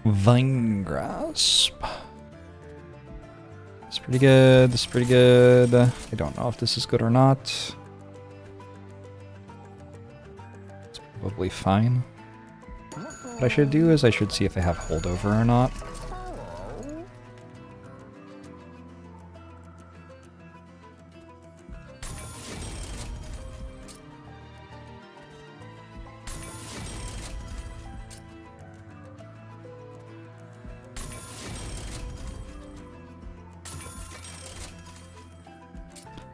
Vine Grasp. It's pretty good. This is pretty good. I don't know if this is good or not. It's probably fine. What I should do is I should see if I have holdover or not.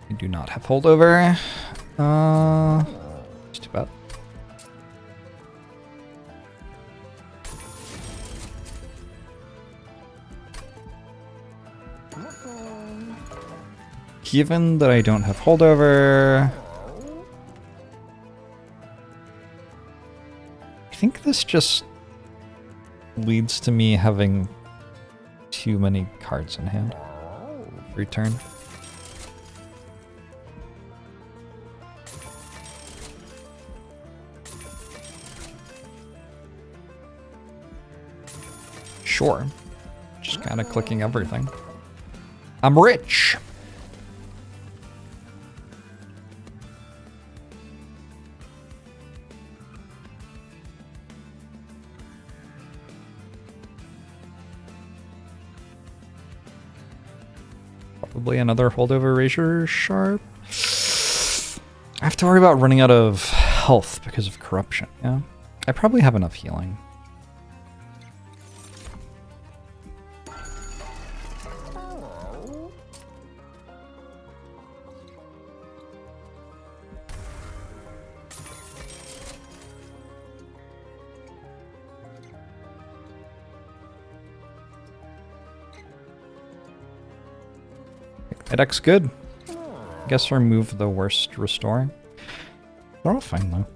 I do not have holdover. It's too bad. Given that I don't have holdover, I think this just leads to me having too many cards in hand. Return. Sure. Just kind of clicking everything. I'm rich! Probably another holdover Razor Sharp. I have to worry about running out of health because of corruption, yeah? I probably have enough healing. My deck's good. I guess remove the worst restoring. They're all fine though.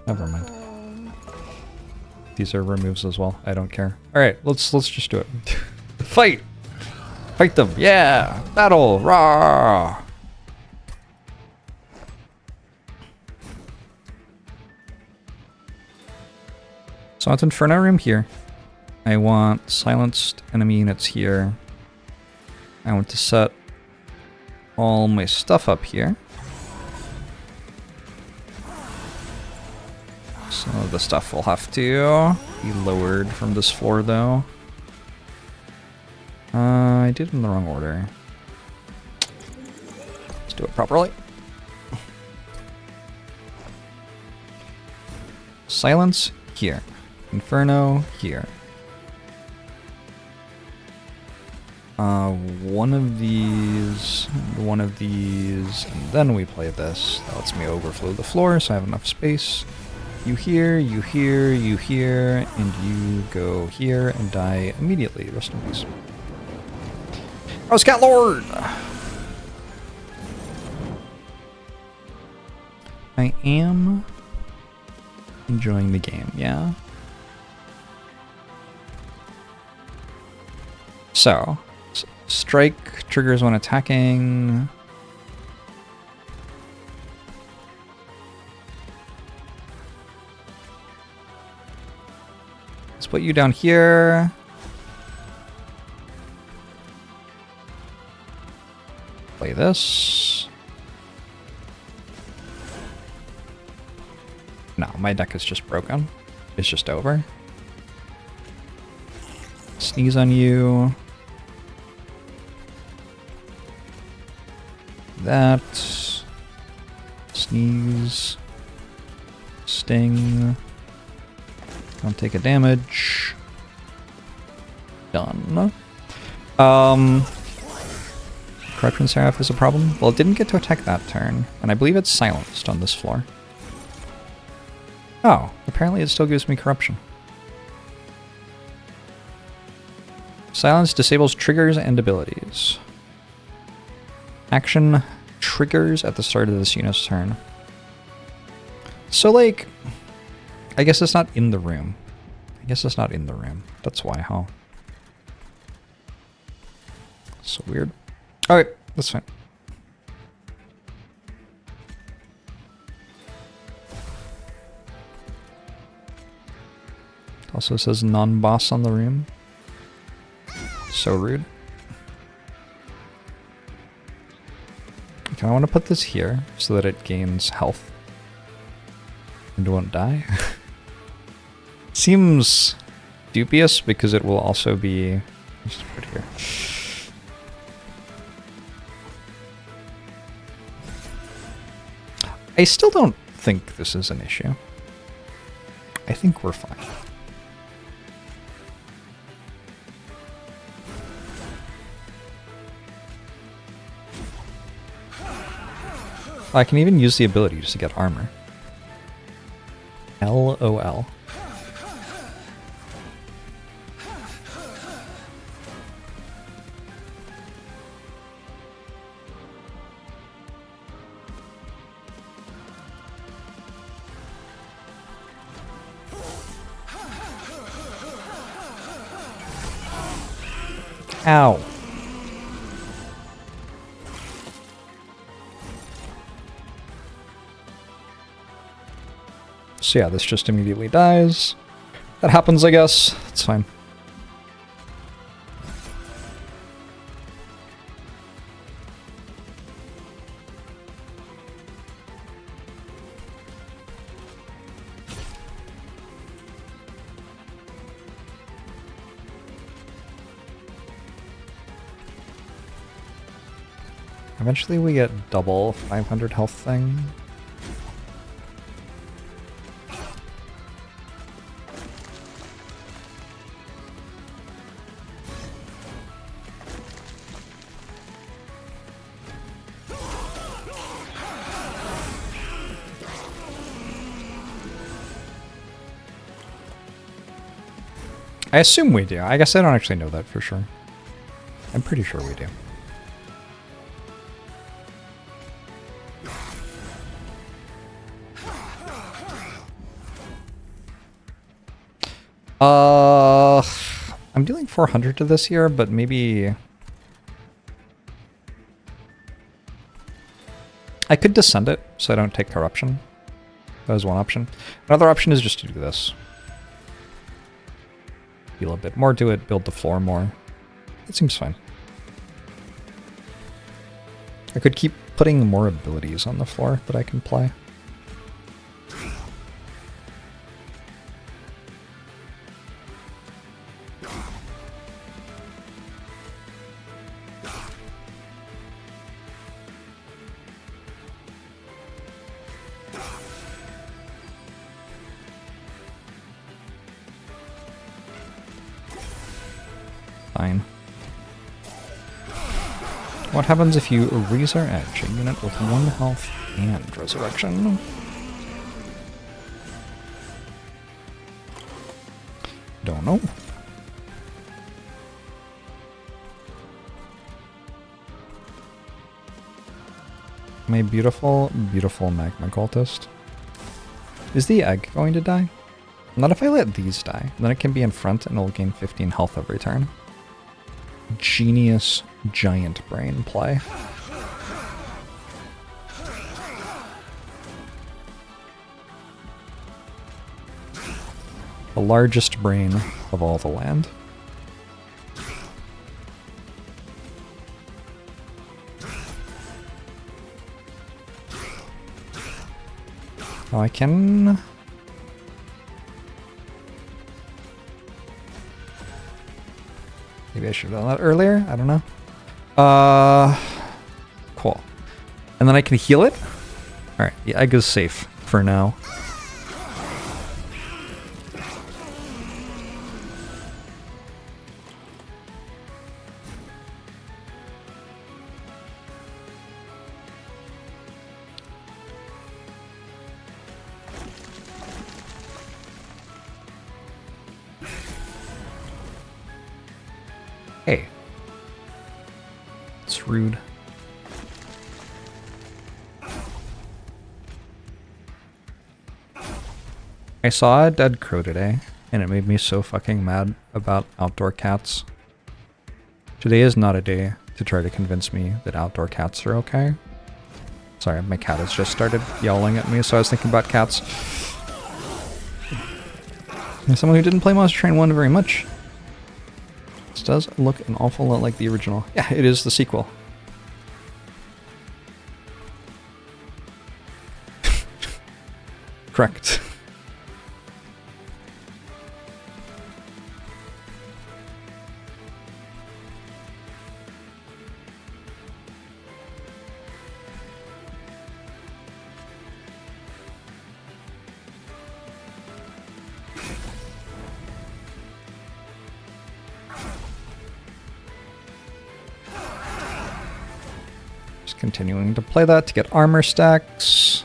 Never mind. These are removes as well. I don't care. Alright, let's just do it. Fight! Fight them! Yeah! Battle! Rah! So it's Inferno Room here. I want silenced enemy units here. I want to set all my stuff up here. Some of the stuff will have to be lowered from this floor though. I did it in the wrong order. Let's do it properly. Silence here. Inferno here. One of these, and then we play this. That lets me overflow the floor, so I have enough space. You here, you here, you here, and you go here and die immediately. Rest in peace. Oh, Scat Lord! I am enjoying the game, yeah? So, strike triggers when attacking. Let's put you down here. Play this. No, my deck is just broken. It's just over. Sneeze on you. That. Sneeze. Sting. Don't take a damage. Done. Corruption Seraph is a problem. Well, it didn't get to attack that turn, and I believe it's silenced on this floor. Oh, apparently it still gives me corruption. Silence disables triggers and abilities. Action triggers at the start of this unit's turn. So, like, I guess it's not in the room. That's why, huh? So weird. Alright, that's fine. It also says non-boss on the room. So rude. Okay, I want to put this here so that it gains health and won't die. Seems dubious because it will also be... Let's just put it here. I still don't think this is an issue. I think we're fine. I can even use the ability just to get armor. LOL. Ow. So yeah, this just immediately dies. That happens, I guess. It's fine. Eventually we get double 500 health thing. I assume we do. I guess I don't actually know that for sure. I'm pretty sure we do. I'm dealing 400 to this here, but maybe I could descend it so I don't take corruption. That was one option. Another option is just to do this. Deal a bit more to it, build the floor more. It seems fine. I could keep putting more abilities on the floor that I can play. Fine. What happens if you raise our edge, a unit with 1 health and resurrection? Don't know. My beautiful, beautiful magma cultist. Is the egg going to die? Not if I let these die. Then it can be in front and it'll gain 15 health every turn. Genius giant brain play. The largest brain of all the land. Oh, I can... Maybe I should have done that earlier. I don't know. Cool. And then I can heal it? Alright, the egg is safe for now. Hey. It's rude. I saw a dead crow today, and it made me so fucking mad about outdoor cats. Today is not a day to try to convince me that outdoor cats are okay. Sorry, my cat has just started yowling at me, so I was thinking about cats. As someone who didn't play Monster Train 1 very much, this does look an awful lot like the original. Yeah, it is the sequel. Correct. continuing to play that to get armor stacks.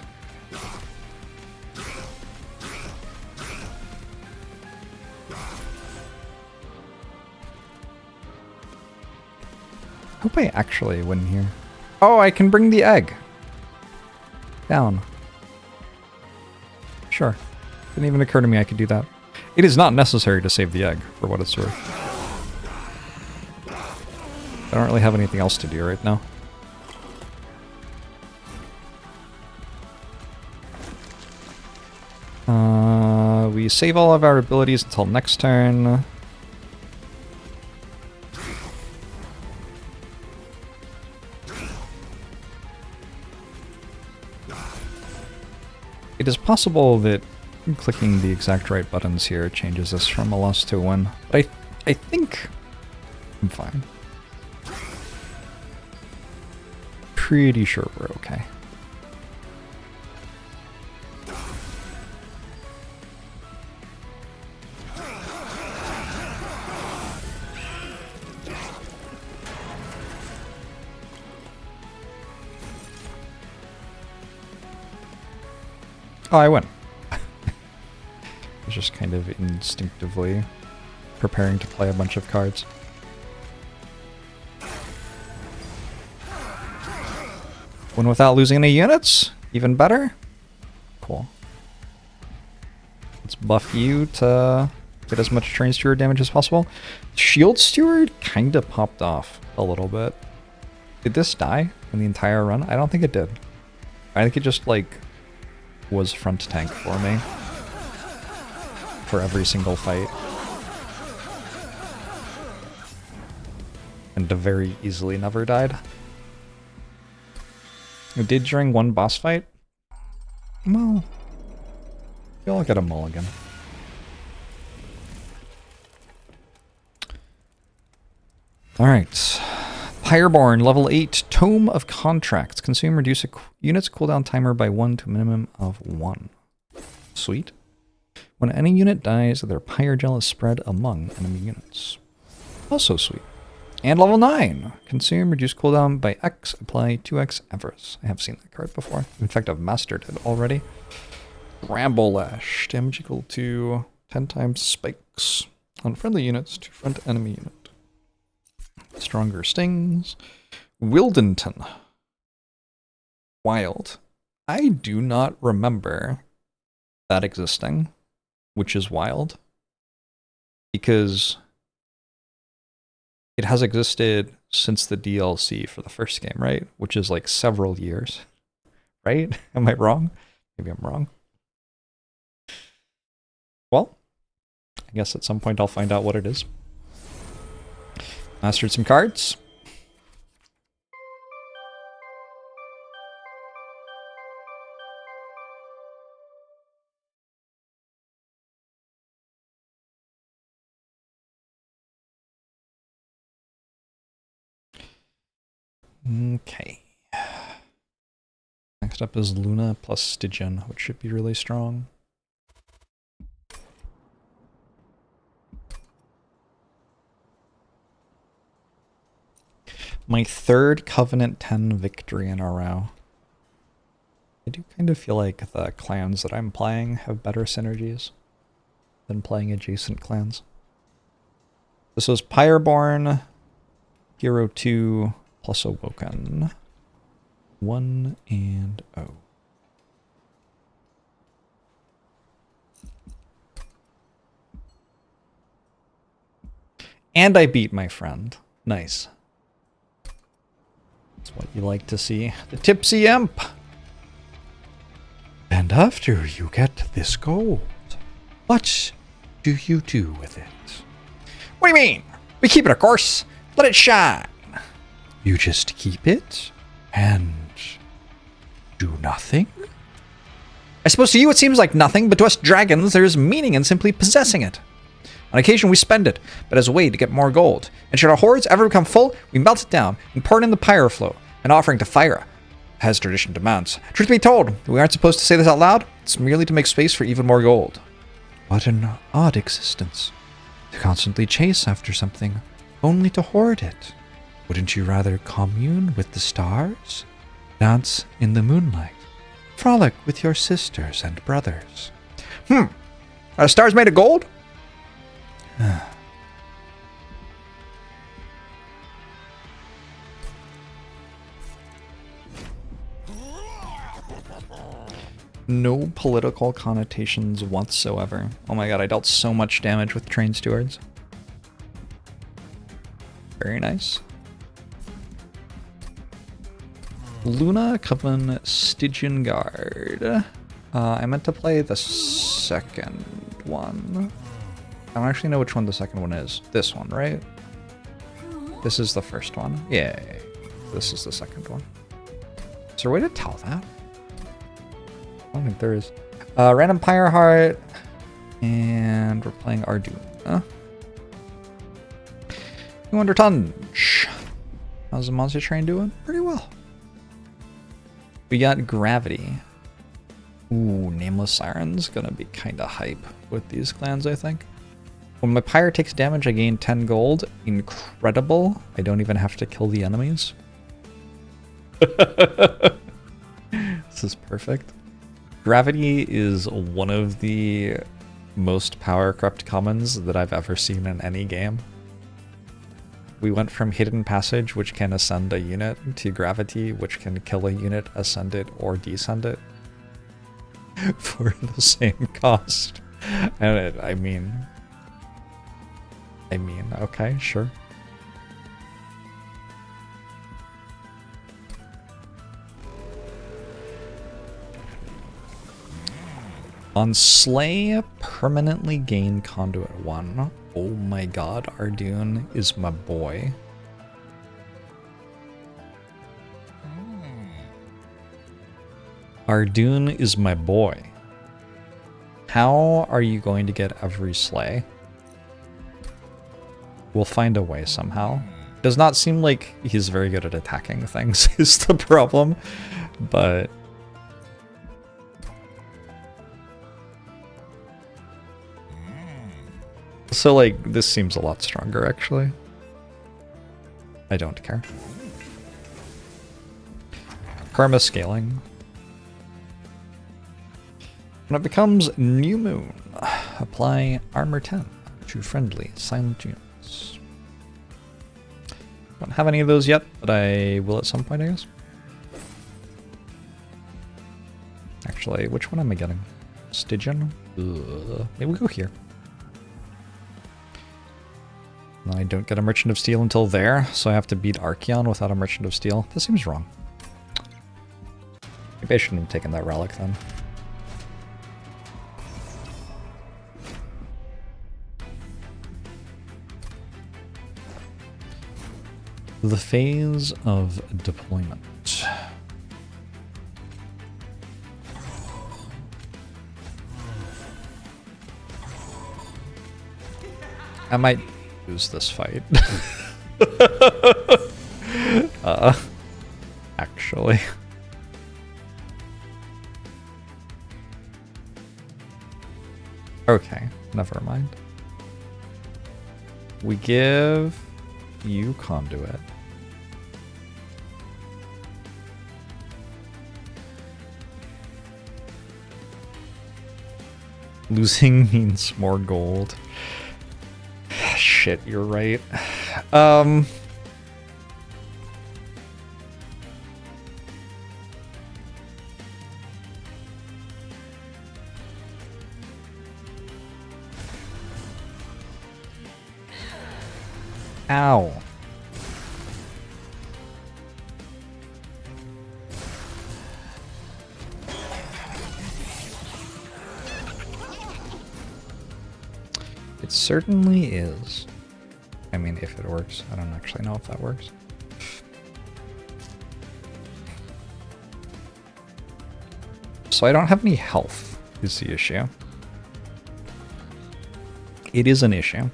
Hope I actually win here. Oh, I can bring the egg down. Sure. Didn't even occur to me I could do that. It is not necessary to save the egg, for what it's worth. I don't really have anything else to do right now. We save all of our abilities until next turn. It is possible that clicking the exact right buttons here changes us from a loss to a win, but I think I'm fine. Pretty sure we're okay. Oh, I win. I was just kind of instinctively preparing to play a bunch of cards. Win without losing any units? Even better? Cool. Let's buff you to get as much train steward damage as possible. Shield steward kind of popped off a little bit. Did this die in the entire run? I don't think it did. I think it just, like, was front tank for me for every single fight. And very easily never died. It did during one boss fight? Well, you'll get a mulligan. Alright. Pyreborn, level 8, Tome of Contracts. Consume, reduce a unit's cooldown timer by 1 to a minimum of 1. Sweet. When any unit dies, their pyre gel is spread among enemy units. Also sweet. And level 9. Consume, reduce cooldown by X, apply 2x Everest. I have seen that card before. In fact, I've mastered it already. Bramble Lash. Damage equal to 10 times spikes on friendly units to front enemy unit. Stronger stings. Wildenton. Wild. I do not remember that existing, which is wild. Because it has existed since the DLC for the first game, right? Which is like several years. Right? Am I wrong? Maybe I'm wrong. Well, I guess at some point I'll find out what it is. Mastered some cards. Okay. Next up is Luna plus Stygian, which should be really strong. My third Covenant 10 victory in a row. I do kind of feel like the clans that I'm playing have better synergies than playing adjacent clans. This was Pyreborn, Hero 2, plus Awoken. 1 and 0. And I beat my friend. Nice. That's what you like to see. The Tipsy Imp! And after you get this gold, what do you do with it? What do you mean? We keep it, of course. Let it shine. You just keep it and do nothing? I suppose to you it seems like nothing, but to us dragons there is meaning in simply possessing it. On occasion we spend it, but as a way to get more gold. And should our hoards ever become full, we melt it down and pour it in the pyre flow, an offering to Fyra, as tradition demands. Truth be told, we aren't supposed to say this out loud. It's merely to make space for even more gold. What an odd existence. To constantly chase after something, only to hoard it. Wouldn't you rather commune with the stars? Dance in the moonlight. Frolic with your sisters and brothers. Are stars made of gold? No political connotations whatsoever. Oh my god, I dealt so much damage with train stewards. Very nice. Luna, Coven, Stygian Guard. I meant to play the second one. I don't actually know which one the second one is. This one, right? This is the first one. Yeah. This is the second one. Is there a way to tell that? I don't think there is. Random Pyre Heart. And we're playing Arduin. You Wonder Tunge. How's the monster train doing? Pretty well. We got Gravity. Ooh, Nameless Siren's gonna be kinda hype with these clans, I think. When my pyre takes damage, I gain 10 gold. Incredible. I don't even have to kill the enemies. This is perfect. Gravity is one of the most power corrupt commons that I've ever seen in any game. We went from Hidden Passage, which can ascend a unit, to Gravity, which can kill a unit, ascend it, or descend it for the same cost. And I mean, okay, sure. On Slay, permanently gain Conduit 1. Oh my god, Arduin is my boy. Arduin is my boy. How are you going to get every Slay? We'll find a way somehow. Does not seem like he's very good at attacking things is the problem, but... So, like, this seems a lot stronger, actually. I don't care. Karma scaling. When it becomes New Moon, apply Armor 10 to friendly silent units. Don't have any of those yet, but I will at some point, I guess. Actually, which one am I getting? Stygian? Maybe we go here. And I don't get a Merchant of Steel until there, so I have to beat Archeon without a Merchant of Steel. This seems wrong. Maybe I shouldn't have taken that relic then. The phase of deployment. I might lose this fight. Actually. Okay, never mind. We give you Conduit. Losing means more gold. Shit, you're right. Ow. It certainly is. I mean, if it works. I don't actually know if that works. So I don't have any health, is the issue. It is an issue.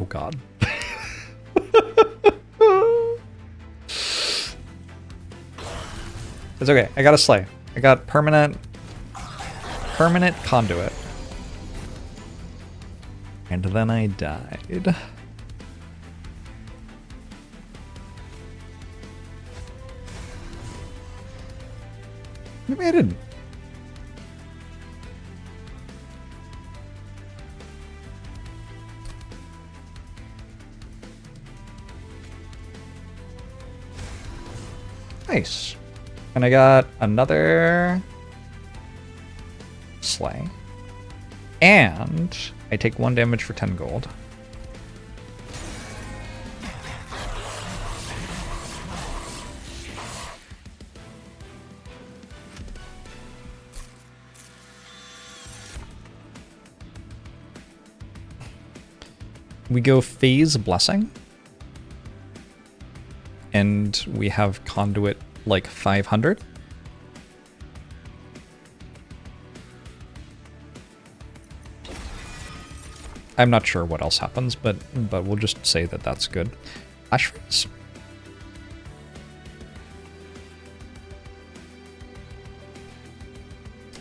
Oh god. It's okay. I got a slay. I got permanent conduit. And then I died. Maybe I didn't. Nice. And I got another slay. And I take 1 damage for 10 gold. We go Phase Blessing. And we have Conduit like 500. I'm not sure what else happens, but we'll just say that that's good. Flash Freeze.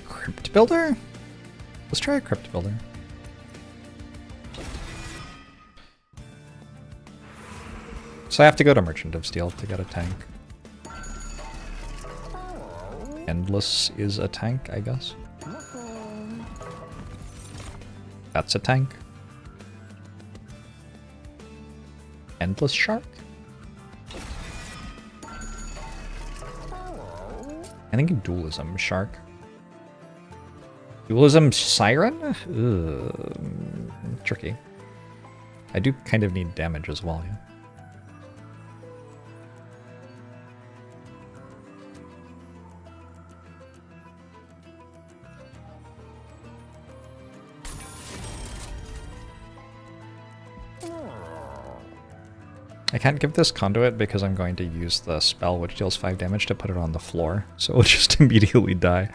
Crypt Builder? Let's try a Crypt Builder. So I have to go to Merchant of Steel to get a tank. Endless is a tank, I guess. That's a tank. Endless Shark? I think Dualism Shark. Dualism Siren? Ugh, tricky. I do kind of need damage as well, yeah. I can't give this Conduit because I'm going to use the spell which deals 5 damage to put it on the floor, so it'll just immediately die.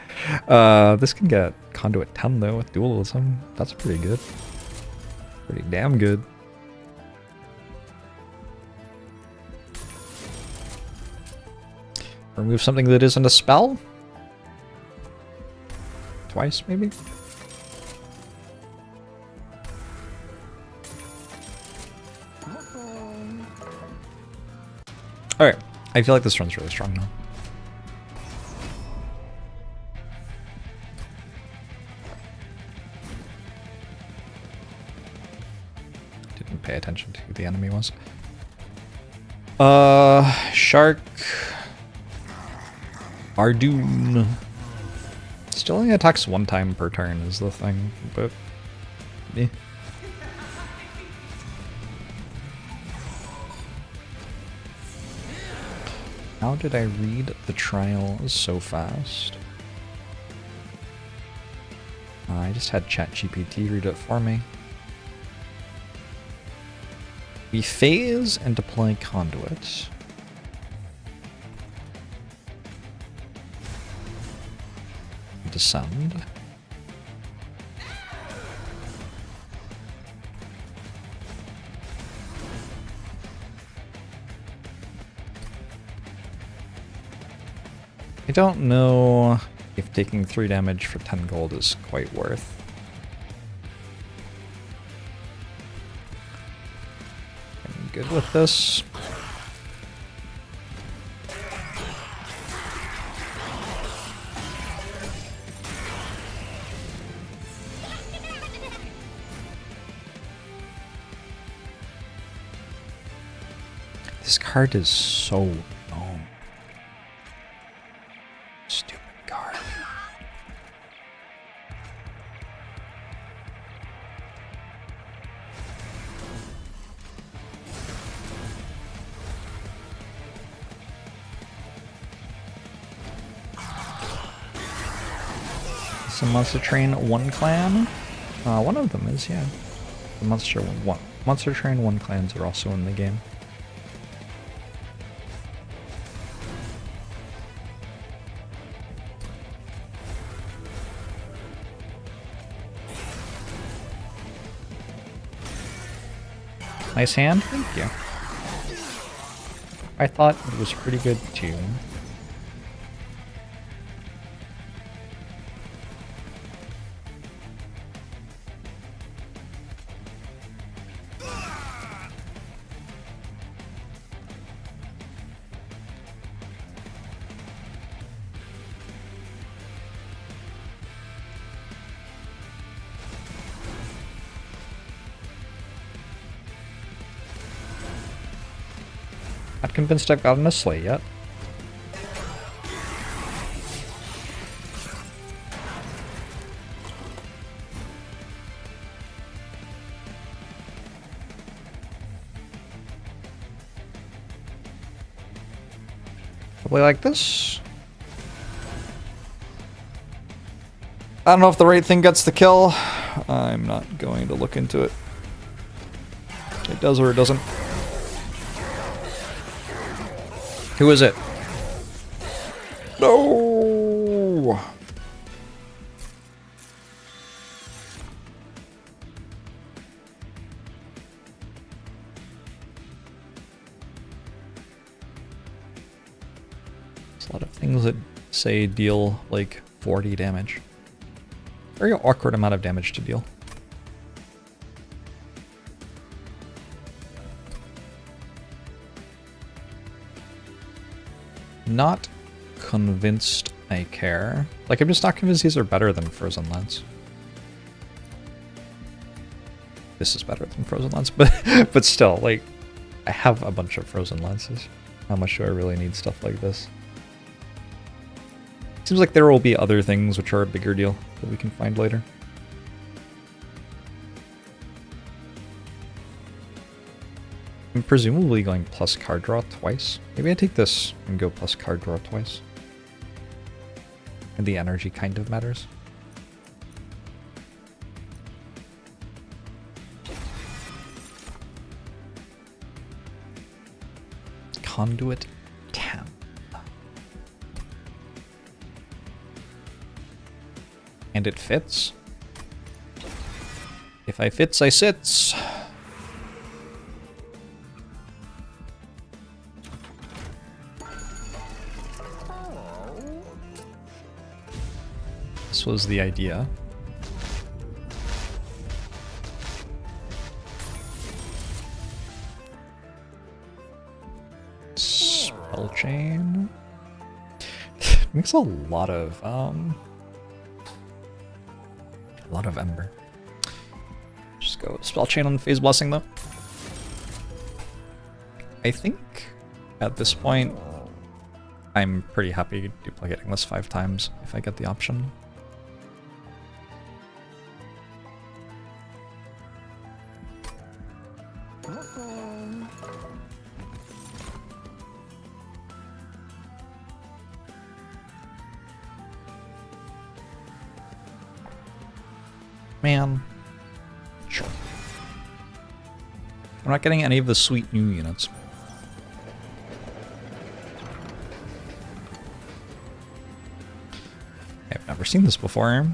This can get Conduit 10 though with Dualism. That's pretty good. Pretty damn good. Remove something that isn't a spell? Twice, maybe? Alright, I feel like this run's really strong now. Didn't pay attention to who the enemy was. Shark. Ardoon. Still only attacks 1 time per turn is the thing, but... eh. How did I read the trial so fast? I just had ChatGPT read it for me. We phase and deploy conduits. Descend. I don't know if taking 3 damage for 10 gold is quite worth. I'm good with this. This card is so dumb. Stupid card. Is a Monster Train 1 clan? One of them is, yeah. The Monster Train 1 clans are also in the game. Nice hand, thank you. I thought it was pretty good too. Not convinced I've gotten a sleigh yet. Probably like this. I don't know if the right thing gets the kill. I'm not going to look into it. It does or it doesn't. Who is it? No! There's a lot of things that say deal like 40 damage. Very awkward amount of damage to deal. Not convinced I care. Like, I'm just not convinced these are better than Frozen Lance. This is better than Frozen Lance, but still, like, I have a bunch of Frozen Lances. How much do I really need stuff like this? Seems like there will be other things which are a bigger deal that we can find later. I'm presumably going plus card draw twice. Maybe I take this and go plus card draw twice. And the energy kind of matters. Conduit 10. And it fits. If I fits, I sits. This was the idea. Spell chain. Makes a lot of ember. Just go spell chain on phase blessing though. I think at this point I'm pretty happy duplicating this 5 times if I get the option. Man. Sure. I'm not getting any of the sweet new units. I've never seen this before.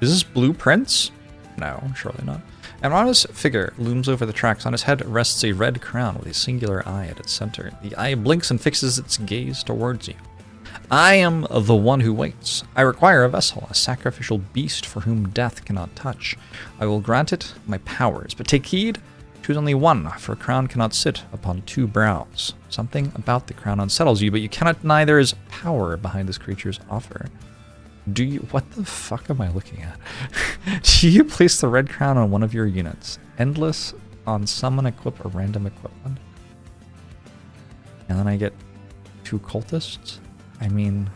Is this blueprints? No, surely not. An honest figure looms over the tracks. On his head rests a red crown with a singular eye at its center. The eye blinks and fixes its gaze towards you. I am the one who waits. I require a vessel, a sacrificial beast for whom death cannot touch. I will grant it my powers, but take heed, choose only one, for a crown cannot sit upon 2 brows. Something about the crown unsettles you, but you cannot deny there is power behind this creature's offer. Do you... What the fuck am I looking at? Do you place the red crown on one of your units? Endless on summon, equip, or random equipment? And then I get 2 cultists? I mean,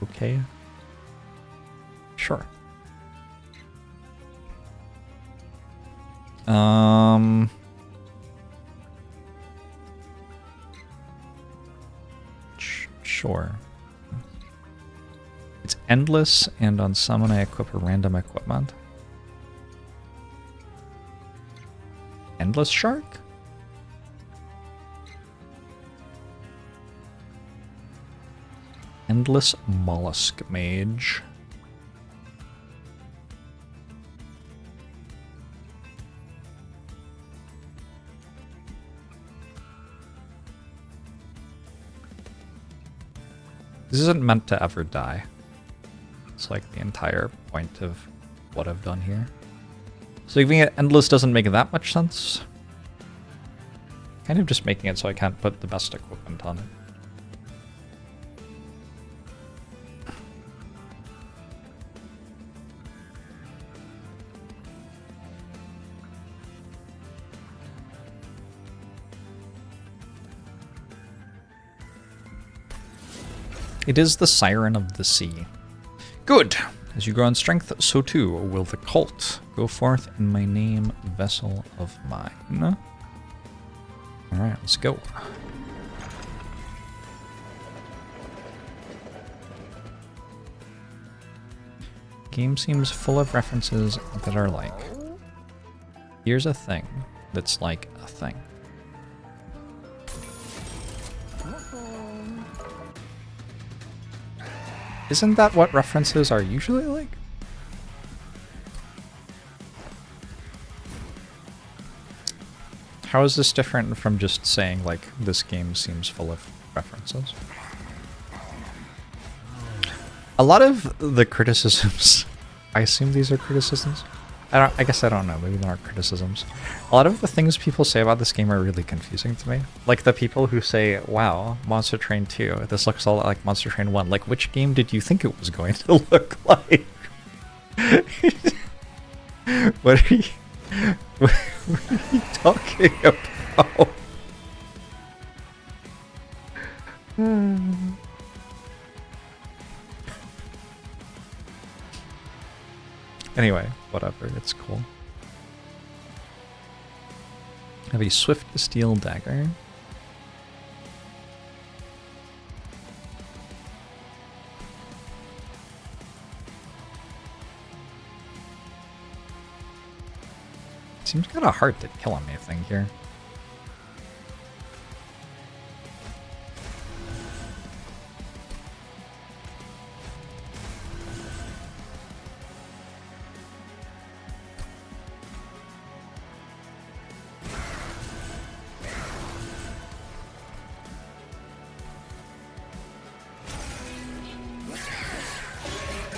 okay. Sure. Sure. It's endless, and on summon I equip a random equipment. Endless shark? Endless mollusk mage. This isn't meant to ever die. It's like the entire point of what I've done here. So leaving it endless doesn't make that much sense. Kind of just making it so I can't put the best equipment on it. It is the Siren of the Sea. Good! As you grow in strength, so too will the cult. Go forth in my name, vessel of mine. Alright, let's go. Game seems full of references that are like, here's a thing that's like a thing. Isn't that what references are usually like? How is this different from just saying, like, this game seems full of references? A lot of the criticisms, I assume these are criticisms? I guess I don't know, maybe they aren't criticisms. A lot of the things people say about this game are really confusing to me. Like the people who say, wow, Monster Train 2, this looks a lot like Monster Train 1. Like, which game did you think it was going to look like? What are you talking about? Anyway, whatever, it's cool. I have a swift steel dagger. Seems kind of hard to kill anything here.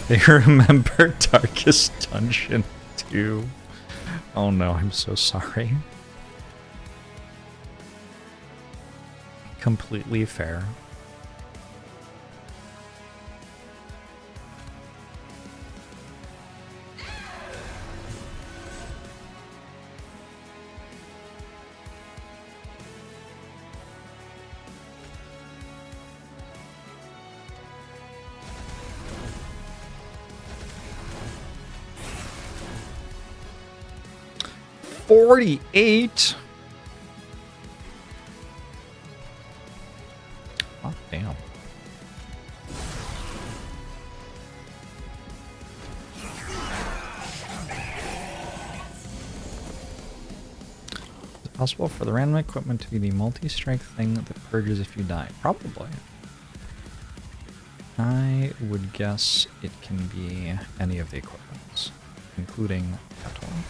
They remember Darkest Dungeon 2. Oh no, I'm so sorry. Completely fair. $48. Oh, damn. Is it possible for the random equipment to be the multi-strike thing that purges if you die? Probably. I would guess it can be any of the equipments, including that one.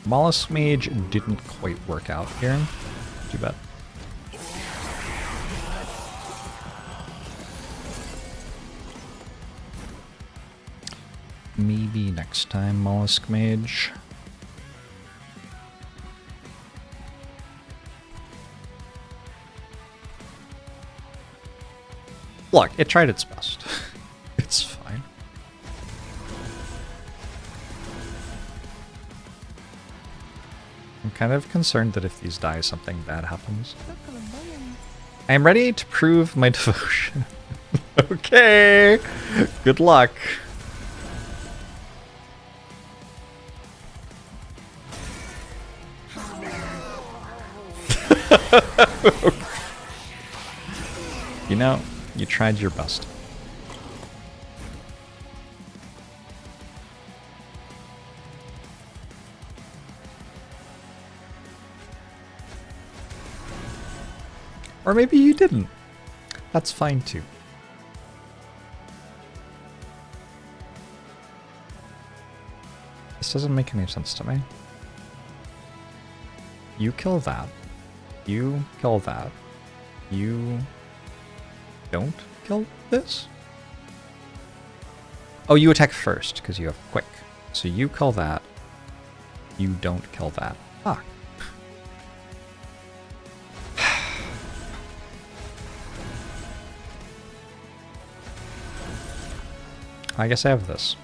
Mollusk Mage didn't quite work out here. Too bad. Maybe next time, Mollusk Mage. Look, it tried its best. It's fine. I'm kind of concerned that if these die, something bad happens. I am ready to prove my devotion. Okay, good luck. You know, you tried your best. Or maybe you didn't. That's fine too. This doesn't make any sense to me. You kill that. You kill that. You don't kill this? Oh, you attack first because you have quick. So you kill that. You don't kill that. Fuck. I guess I have this.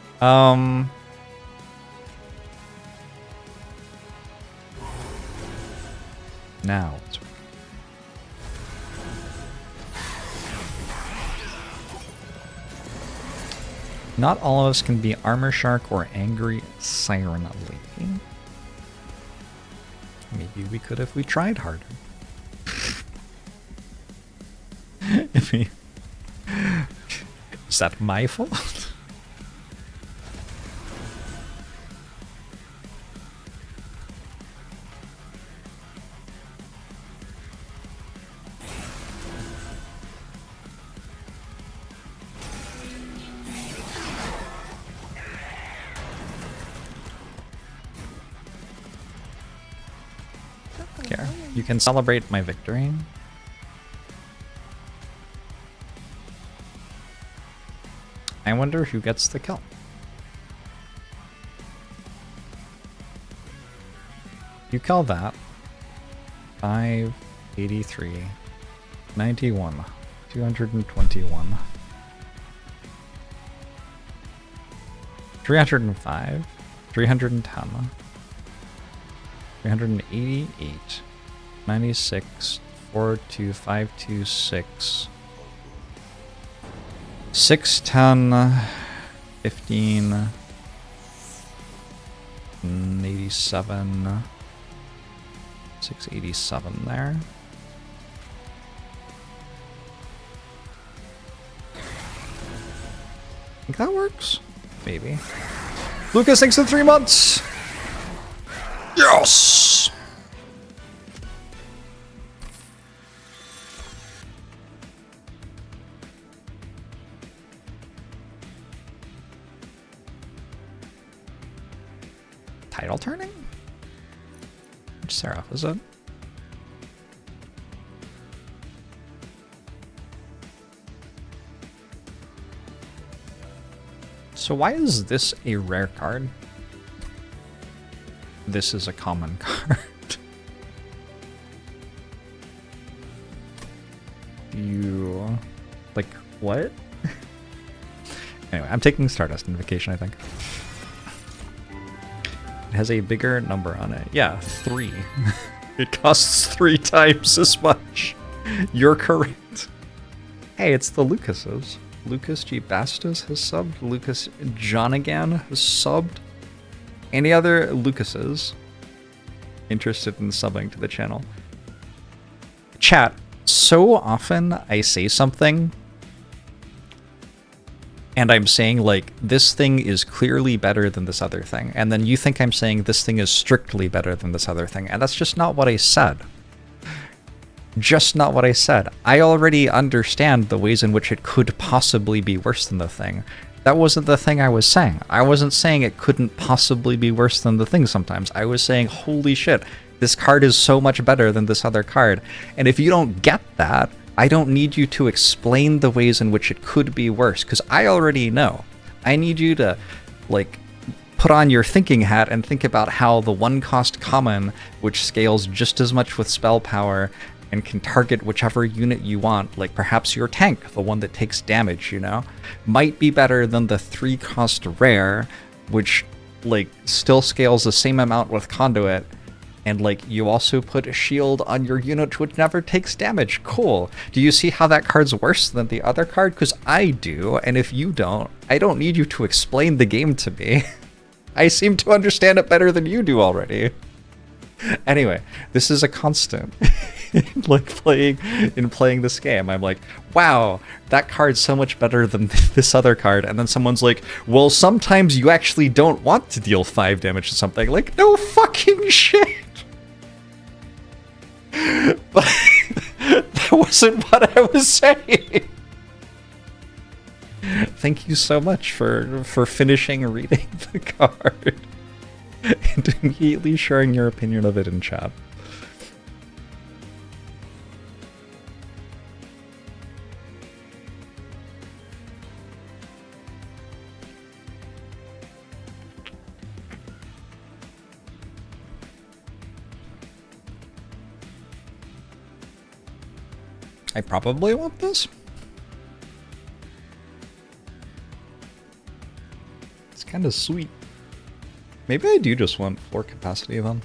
Now it's not all of us can be Armor Shark or Angry Siren Lady. Maybe we could if we tried harder. Is that my fault? Here, you can celebrate my victory. I wonder who gets the kill. You kill that. 583, 91, 221, 305, 310, 388, 96, 42526, 610, 15, 87, 687 there. I think that works? Maybe. Lucas, thanks for 3 months! Yes! Title turning? Which seraph is it? So why is this a rare card? This is a common card. You... like, what? Anyway, I'm taking Stardust Invocation, I think. It has a bigger number on it. Yeah, 3. It costs 3 times as much. You're correct. Hey, it's the Lucases. Lucas G. Bastos has subbed. Lucas Johnigan has subbed. Any other Lucases interested in subbing to the channel? Chat, so often I say something and I'm saying, like, this thing is clearly better than this other thing. And then you think I'm saying this thing is strictly better than this other thing. And that's just not what I said. Just not what I said. I already understand the ways in which it could possibly be worse than the thing. That wasn't the thing I was saying. I wasn't saying it couldn't possibly be worse than the thing sometimes. I was saying, holy shit, this card is so much better than this other card. And if you don't get that, I don't need you to explain the ways in which it could be worse, because I already know. I need you to, like, put on your thinking hat and think about how the 1-cost common, which scales just as much with spell power and can target whichever unit you want, like perhaps your tank, the one that takes damage, you know, might be better than the 3-cost rare, which, like, still scales the same amount with conduit. And, like, you also put a shield on your unit which never takes damage. Cool. Do you see how that card's worse than the other card? Because I do, and if you don't, I don't need you to explain the game to me. I seem to understand it better than you do already. Anyway, this is a constant. Like, playing this game, I'm like, wow, that card's so much better than this other card. And then someone's like, well, sometimes you actually don't want to deal 5 damage to something. Like, no fucking shit. But that wasn't what I was saying. Thank you so much for finishing reading the card. and immediately sharing your opinion of it in chat. I probably want this. It's kind of sweet. Maybe I do just want floor capacity then.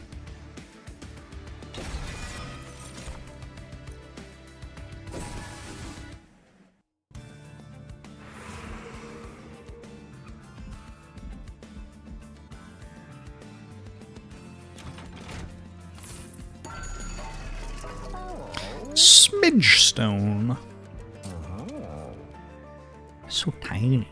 Smidge stone. So tiny.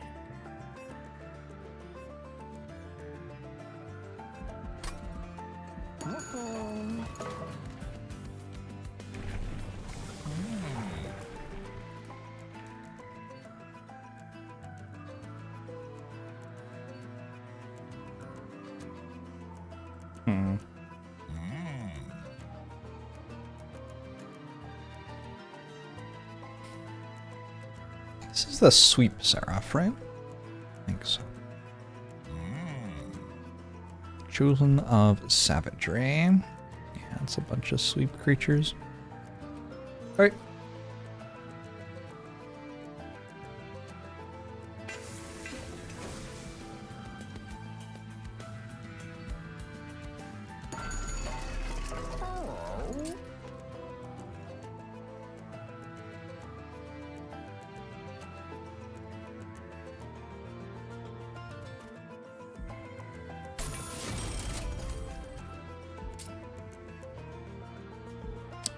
This is the sweep seraph, right? I think so. Chosen of savagery. Yeah, it's a bunch of sweep creatures. Alright.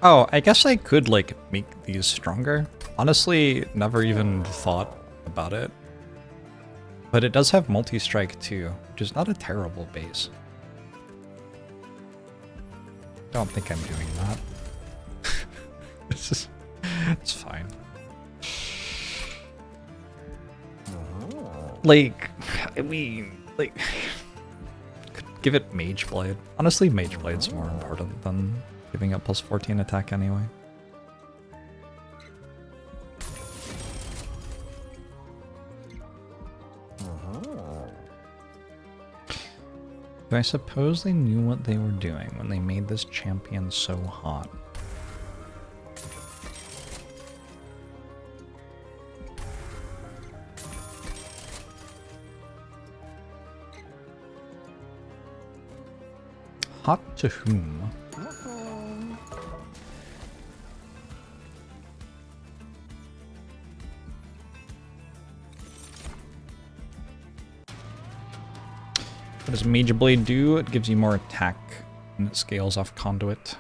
Oh, I guess I could, like, make these stronger. Honestly, never even thought about it. But it does have multi-strike too, which is not a terrible base. Don't think I'm doing that. It's fine. Like, I mean, like, could give it Mage Blade. Honestly, Mage Blade's more important than giving up plus 14 attack anyway. Do I suppose they knew what they were doing when they made this champion so hot? Hot to whom? What does Mage Blade do? It gives you more attack, and it scales off Conduit.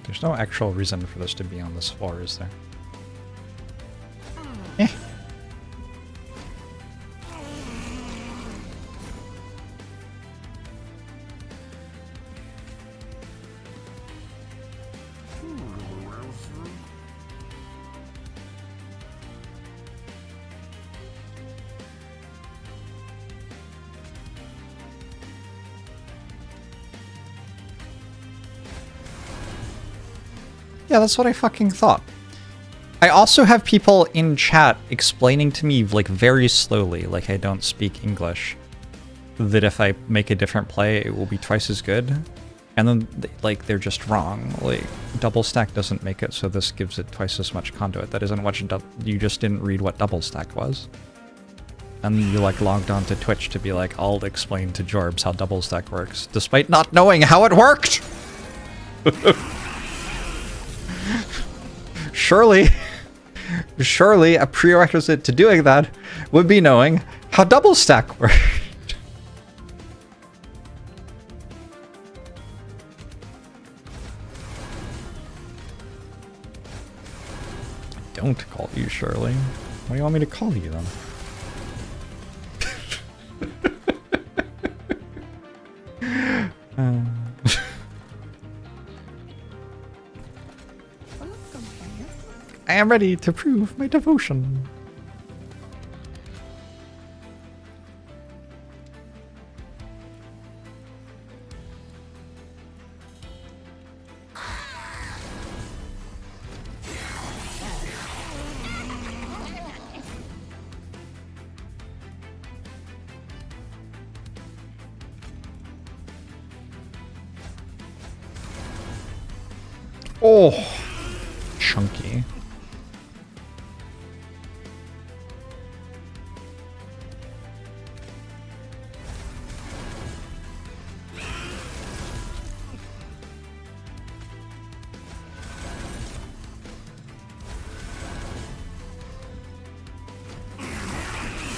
There's no actual reason for this to be on this floor, is there? Eh. Yeah, that's what I fucking thought. I also have people in chat explaining to me, like, very slowly, like I don't speak English, that if I make a different play, it will be twice as good. And then, like, they're just wrong. Like, double stack doesn't make it, so this gives it twice as much conduit. That isn't what you just didn't read what double stack was. And you, like, logged on to Twitch to be like, I'll explain to Jorbs how double stack works, despite not knowing how it worked! Surely a prerequisite to doing that would be knowing how double stack works. Don't call you Shirley. What do you want me to call you then? I am ready to prove my devotion. Oh, chunky.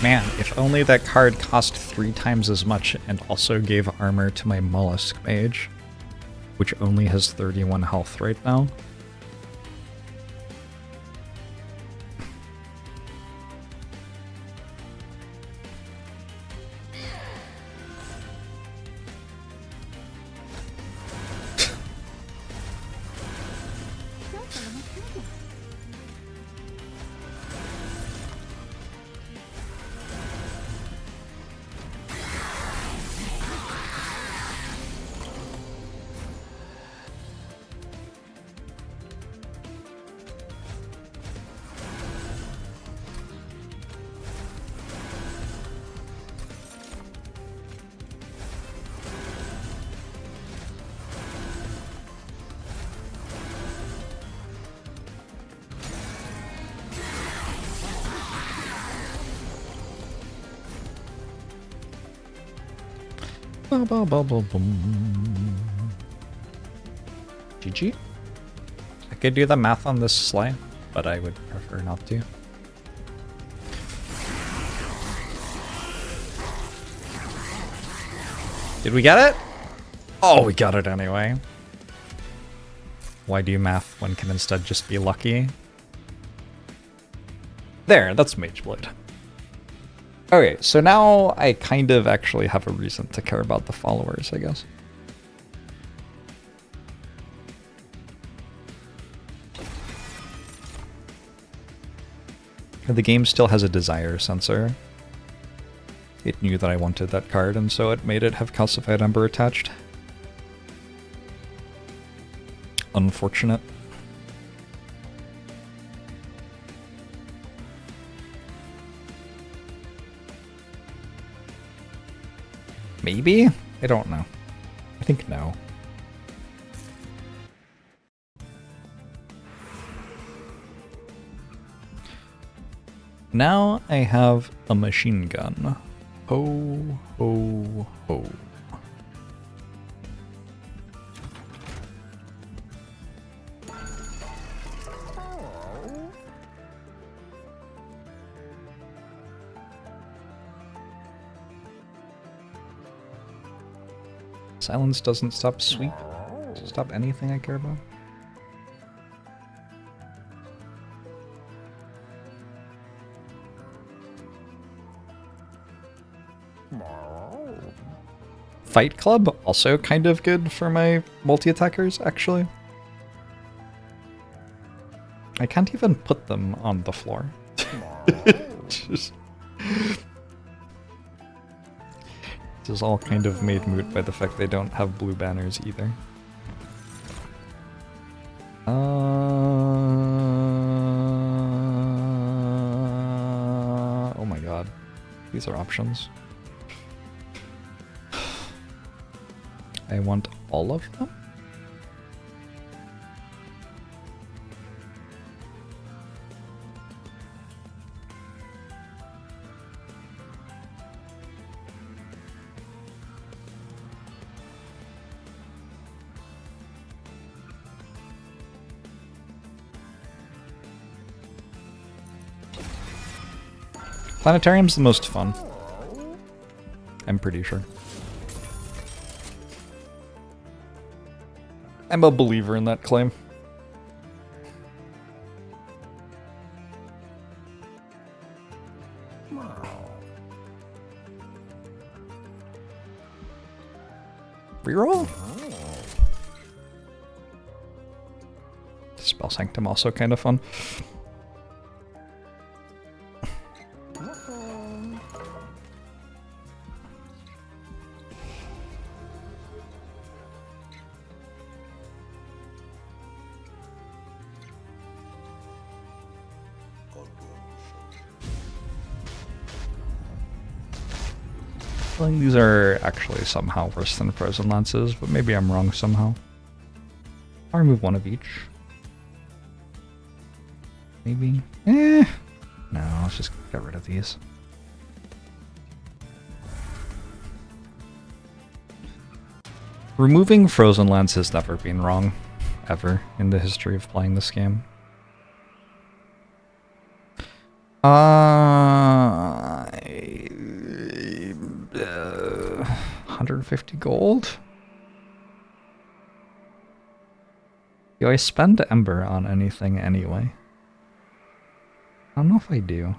Man, if only that card cost 3 times as much and also gave armor to my mollusk mage, which only has 31 health right now. GG. I could do the math on this slide, but I would prefer not to. Did we get it? Oh, we got it anyway. Why do math when can instead just be lucky? There, that's Mage Blade. Okay, so now I kind of actually have a reason to care about the followers, I guess. The game still has a desire sensor. It knew that I wanted that card, and so it made it have Calcified Ember attached. Unfortunate. Maybe? I don't know. I think no. Now I have a machine gun. Ho, ho, ho. Silence doesn't stop stop anything I care about. Fight Club, also kind of good for my multi-attackers, actually. I can't even put them on the floor. Just... This is all kind of made moot by the fact they don't have blue banners either. Oh my god. These are options. I want all of them? Planetarium's the most fun. I'm pretty sure. I'm a believer in that claim. Reroll? Spell Sanctum also kind of fun. I think these are actually somehow worse than Frozen Lances, but maybe I'm wrong somehow. I'll remove one of each. Maybe? No, let's just get rid of these. Removing Frozen Lance has never been wrong, ever, in the history of playing this game. 150 gold? Do I spend Ember on anything anyway? I don't know if I do.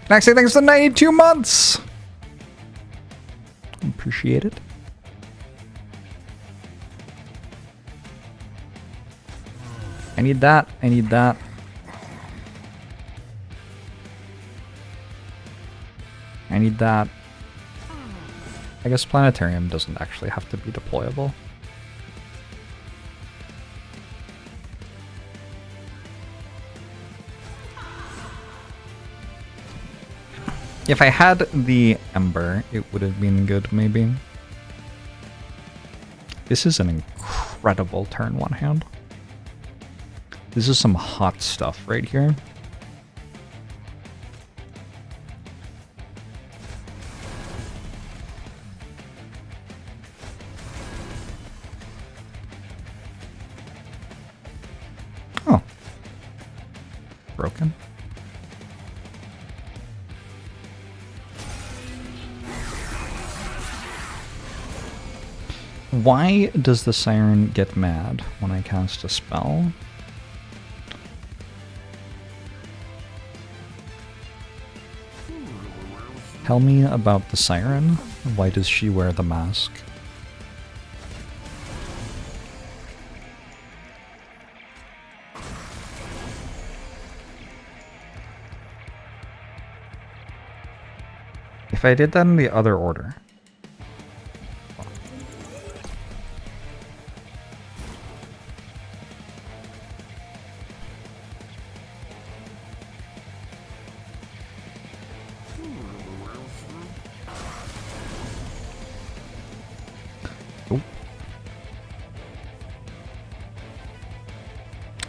Actually, thanks for 92 months! Appreciate it. I need that. I need that. I need that. I guess Planetarium doesn't actually have to be deployable. If I had the Ember, it would have been good, maybe. This is an incredible turn one hand. This is some hot stuff right here. Oh. Broken. Why does the Siren get mad when I cast a spell? Tell me about the Siren. Why does she wear the mask? If I did that in the other order.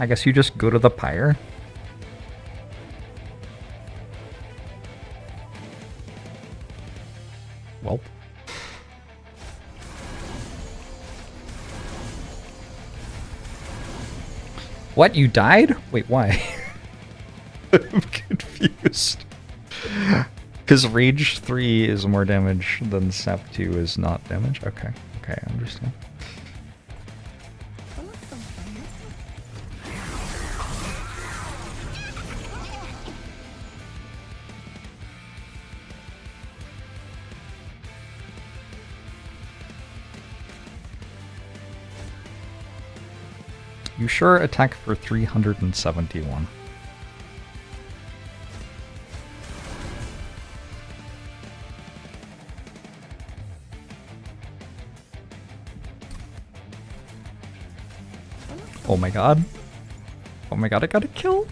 I guess you just go to the pyre. Well. What? You died? Wait, why? I'm confused. Because Rage 3 is more damage than Sap 2 is not damage? Okay. Okay, I understand. You sure attack for 371. Oh my god. Oh my god, I got a kill.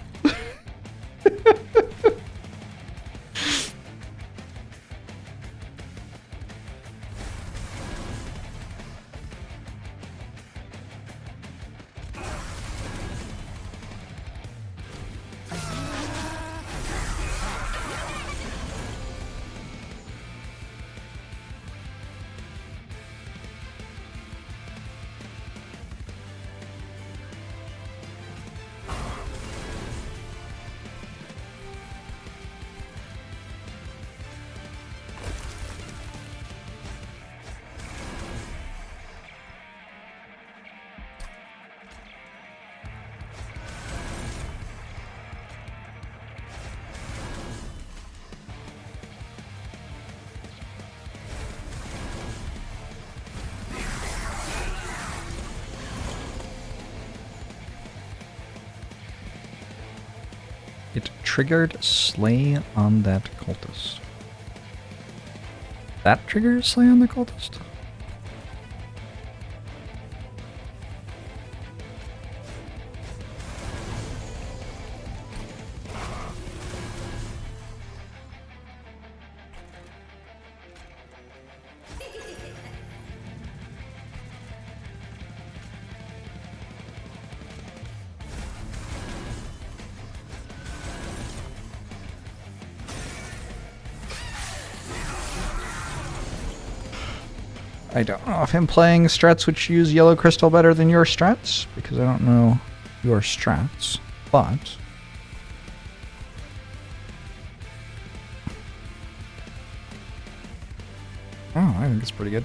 triggered slay on that cultist. That triggers slay on the cultist? I don't know if I'm playing strats which use yellow crystal better than your strats, because I don't know your strats, but... Oh, I think it's pretty good.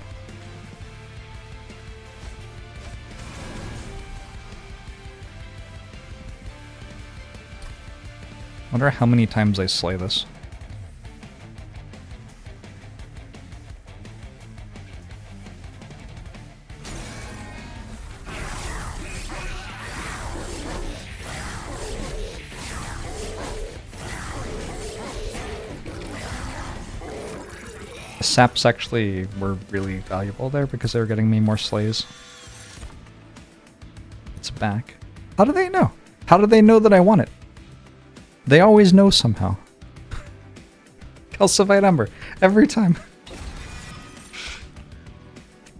Wonder how many times I slay this. Saps actually were really valuable there because they were getting me more slays. It's back. How do they know? How do they know that I want it? They always know somehow. Calcified Ember. Every time.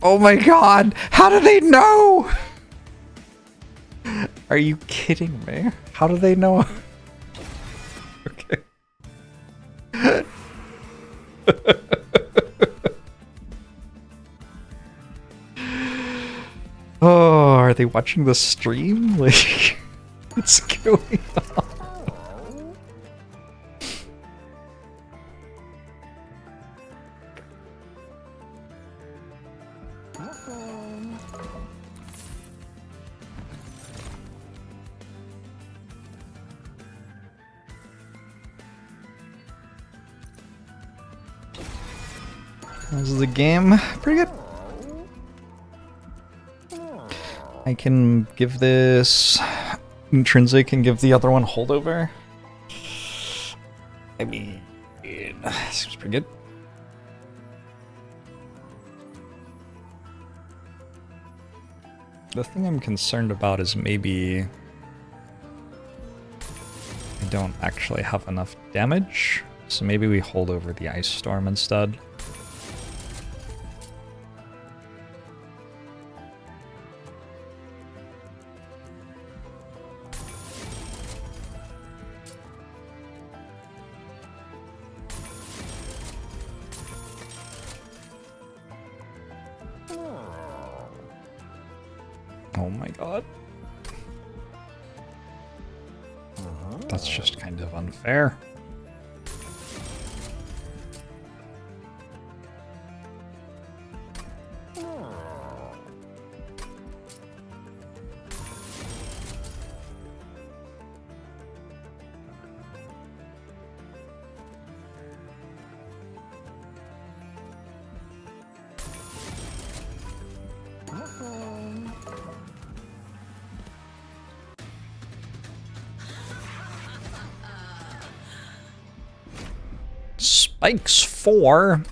Oh my god! How do they know? Are you kidding me? How do they know? Okay. Oh, are they watching the stream? Like, what's going on? This is a game. Pretty good. I can give this intrinsic and give the other one holdover. I mean, seems pretty good. The thing I'm concerned about is maybe I don't actually have enough damage, so maybe we hold over the Ice Storm instead. Oh my god. That's just kind of unfair. Spikes 4.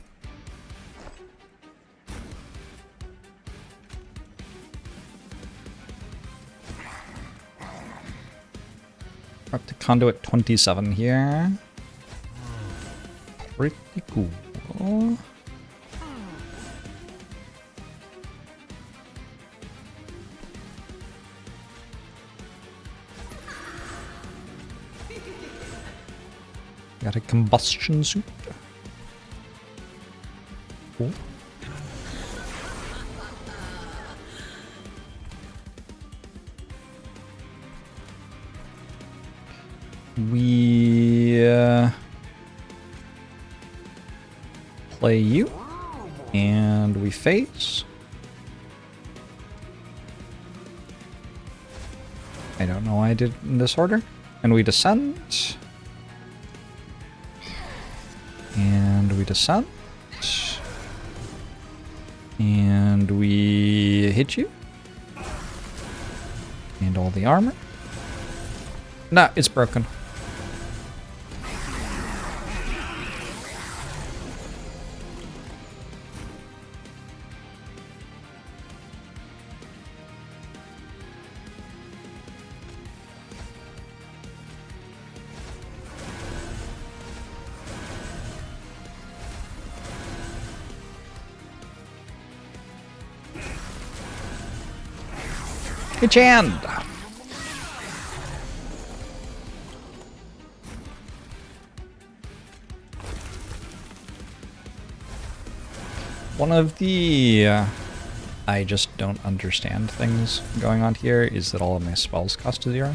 We're up to conduit 27 here. Pretty cool. Got a combustion suit. Cool. We play you, and we face. I don't know why I did in this order. And we descend. And we descend. And we hit you. And all the armor. Nah, it's broken. Good hand! One of the I just don't understand things going on here is that all of my spells cost 0.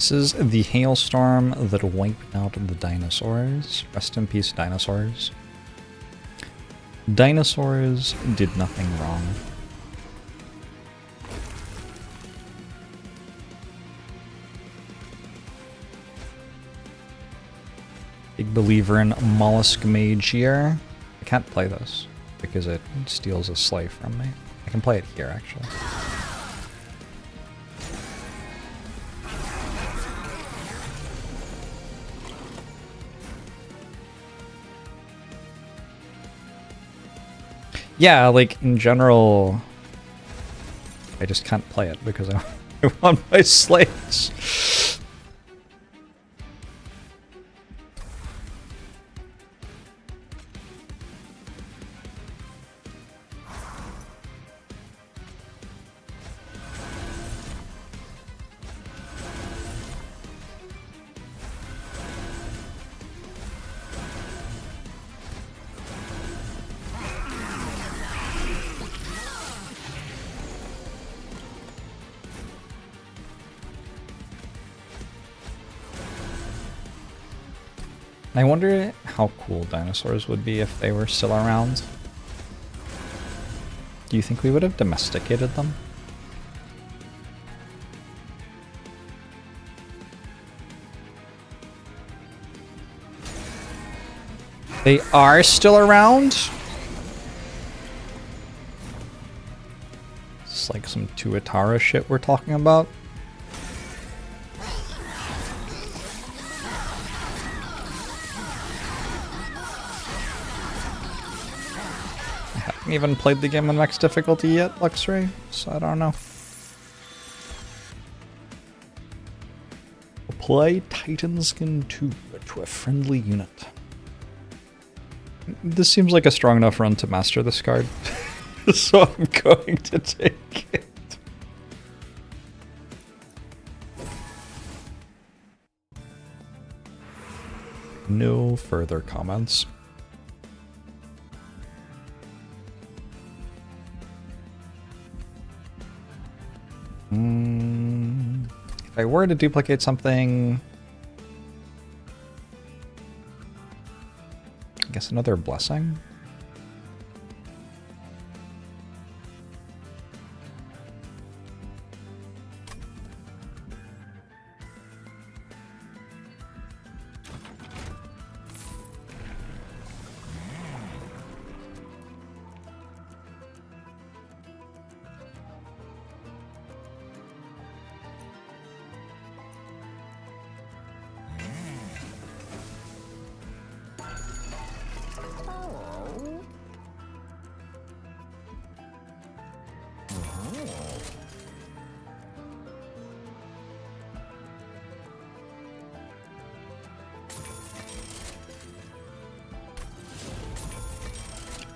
This is the hailstorm that wiped out the dinosaurs. Rest in peace, dinosaurs. Dinosaurs did nothing wrong. Big believer in Mollusk Mage here. I can't play this because it steals a slave from me. I can play it here, actually. Yeah, like, in general, I just can't play it because I want my slaves. I wonder how cool dinosaurs would be if they were still around. Do you think we would have domesticated them? They are still around? It's like some Tuatara shit we're talking about. Even played the game on max difficulty yet, Luxray, so I don't know. Apply Titanskin 2 to a friendly unit. This seems like a strong enough run to master this card, so I'm going to take it. No further comments. If I were to duplicate something, I guess another blessing.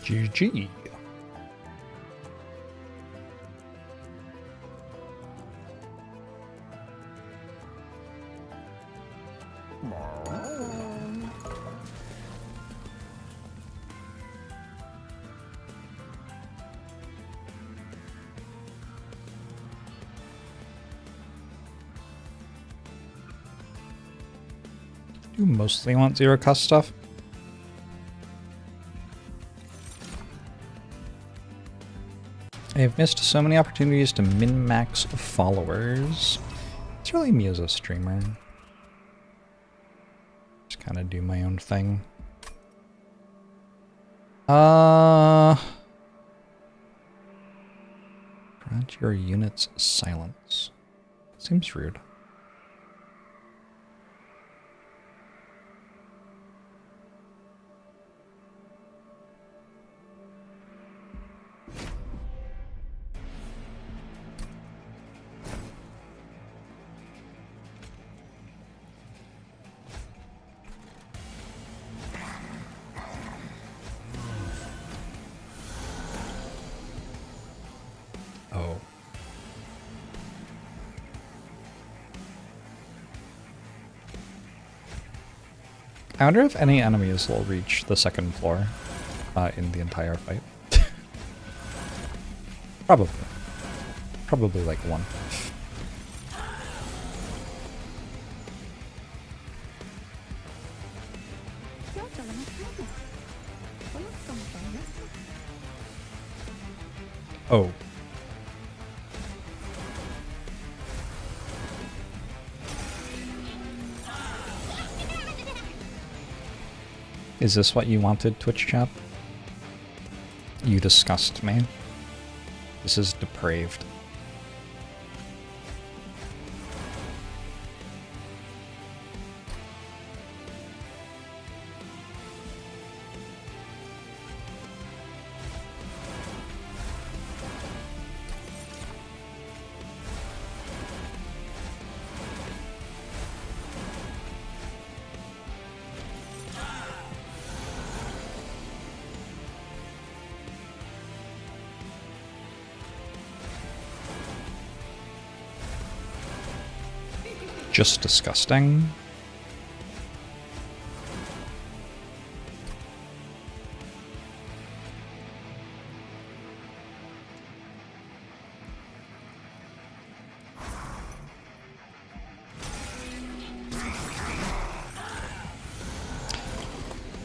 GG. You mostly want zero cost stuff? I have missed so many opportunities to min-max followers. It's really me as a streamer. Just kind of do my own thing. Grant your units silence. Seems rude. Oh. I wonder if any enemies will reach the second floor in the entire fight. Probably. Probably like one. Oh. Is this what you wanted, Twitch chat? You disgust me. This is depraved. Just disgusting.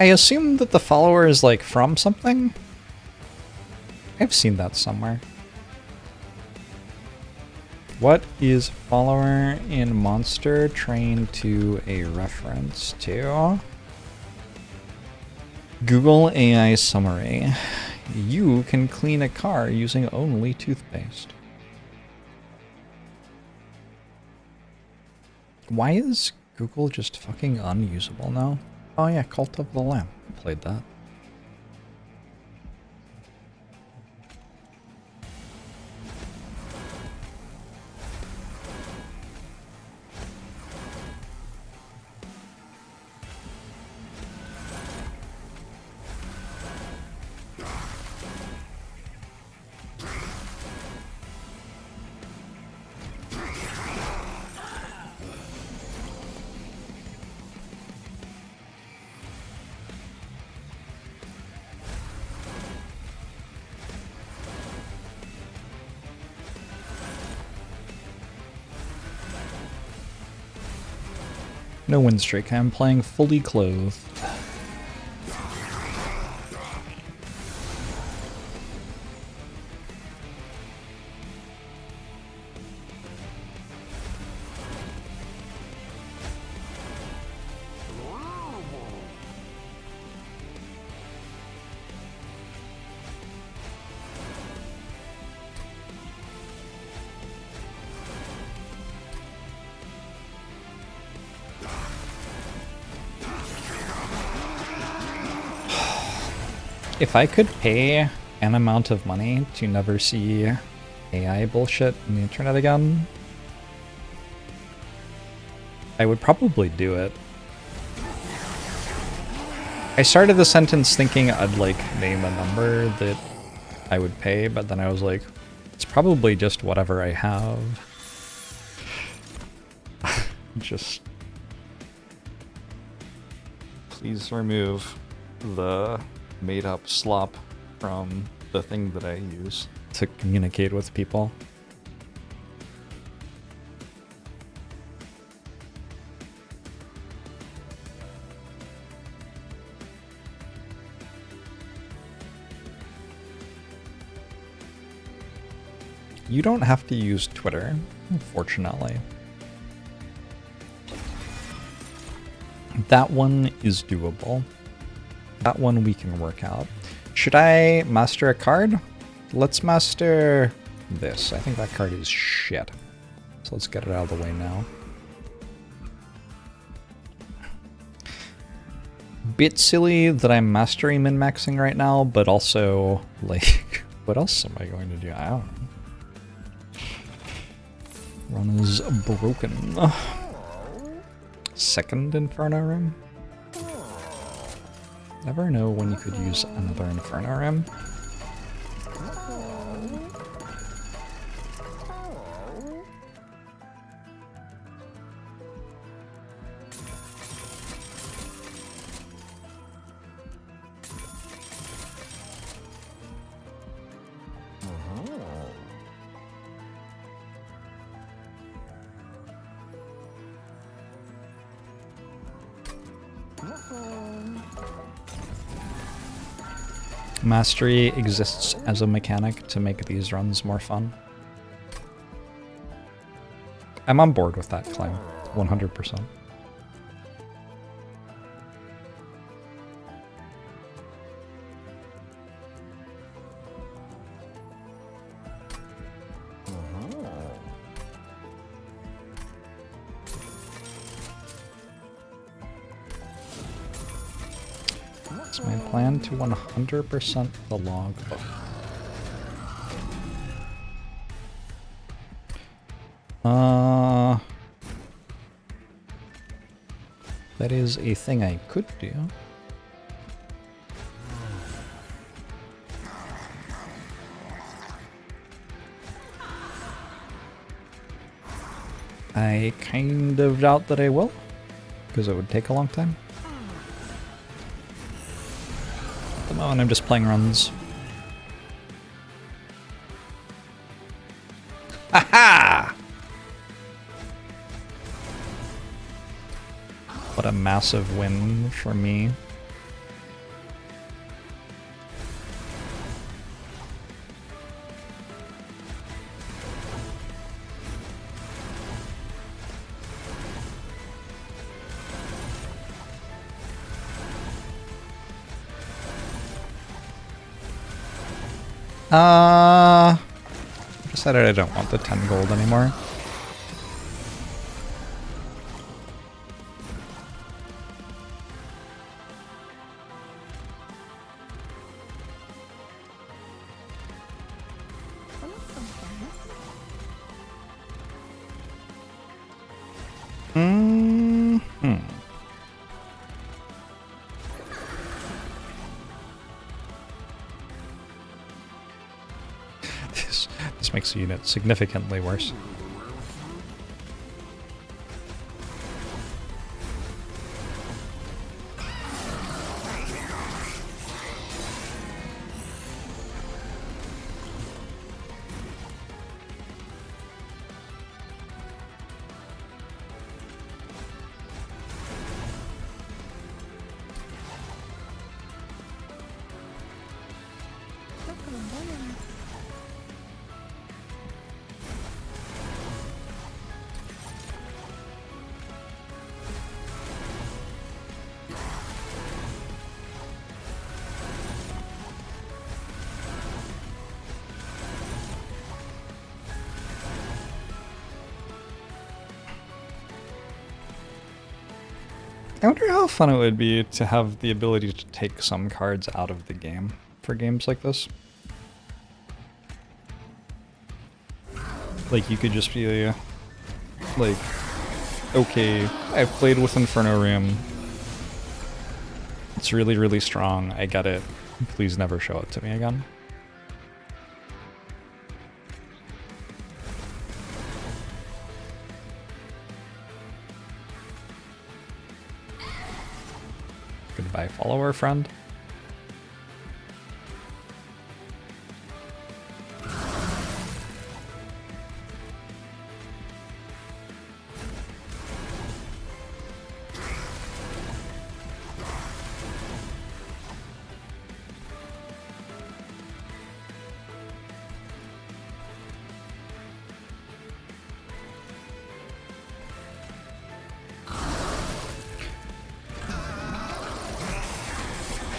I assume that the follower is like from something? I've seen that somewhere. What is follower in Monster Train to a reference to? Google AI summary. You can clean a car using only toothpaste. Why is Google just fucking unusable now? Oh yeah, Cult of the Lamb. I played that. No win streak, I'm playing fully clothed. If I could pay an amount of money to never see AI bullshit on the internet again, I would probably do it. I started the sentence thinking I'd like name a number that I would pay, but then I was like, it's probably just whatever I have. Just please remove the made up slop from the thing that I use to communicate with people. You don't have to use Twitter, unfortunately. That one is doable. That one we can work out. Should I master a card? Let's master this. I think that card is shit. So let's get it out of the way now. Bit silly that I'm mastery min-maxing right now, but also, like, what else am I going to do? I don't know. Run is broken. Second Inferno Rim? Never know when you could use another Inferno Rim. Mastery exists as a mechanic to make these runs more fun. I'm on board with that claim, 100%. It's my plan to 100% the logbook. That is a thing I could do. I kind of doubt that I will, because it would take a long time. At the moment I'm just playing runs. Aha! What a massive win for me. Decided I don't want the 10 gold anymore. This makes the unit significantly worse. I wonder how fun it would be to have the ability to take some cards out of the game for games like this. Like, you could just be like, okay, I've played with Inferno Rim. It's really, really strong. I get it. Please never show it to me again. Goodbye, follower friend.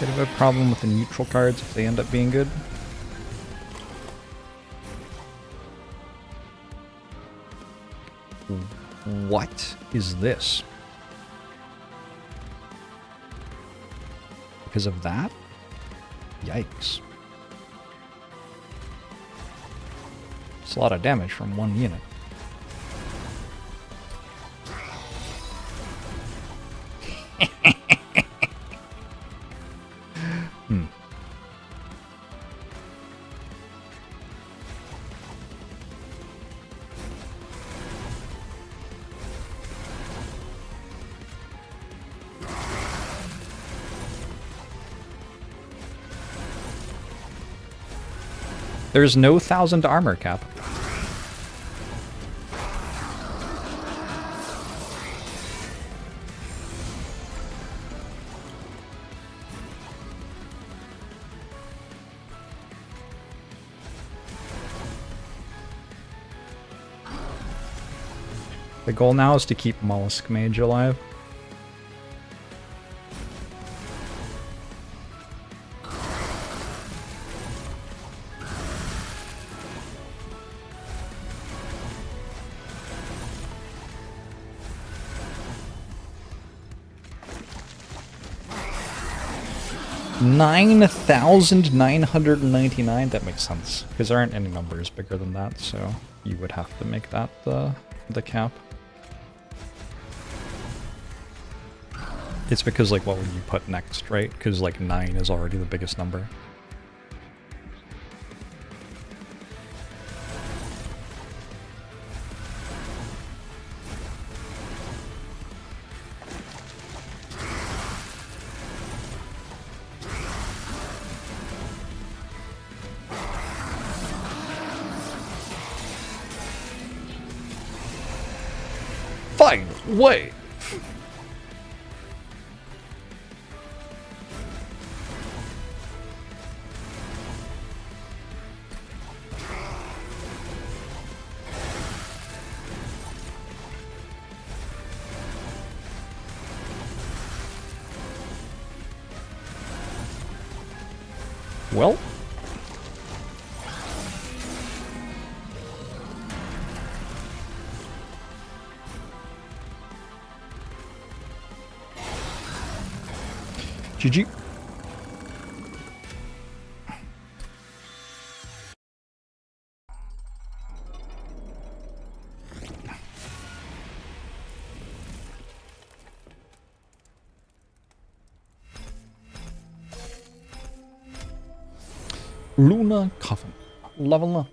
Bit of a problem with the neutral cards if they end up being good. What is this? Because of that? Yikes. It's a lot of damage from one unit. There's no 1,000 armor cap. The goal now is to keep Mollusk Mage alive. $9,999. That makes sense because there aren't any numbers bigger than that, so you would have to make that the cap. It's because, like, what would you put next, right? Because, like, 9 is already the biggest number. Fine, wait. Well, GG. Luna Coven. Level up.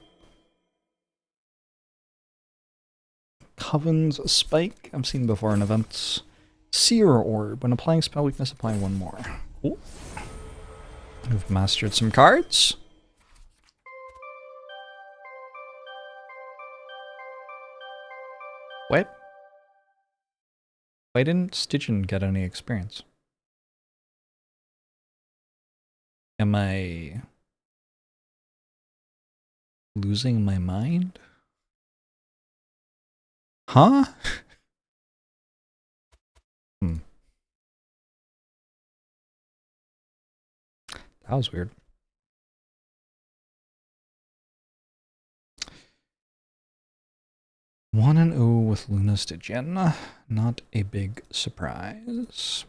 Coven's Spike. I've seen before in events. Seer Orb. When applying spell weakness, apply one more. Cool. We've mastered some cards. What? Why didn't Stygian get any experience? Am I losing my mind? Huh? That was weird. One and 0 with Luna Stygian. Not a big surprise.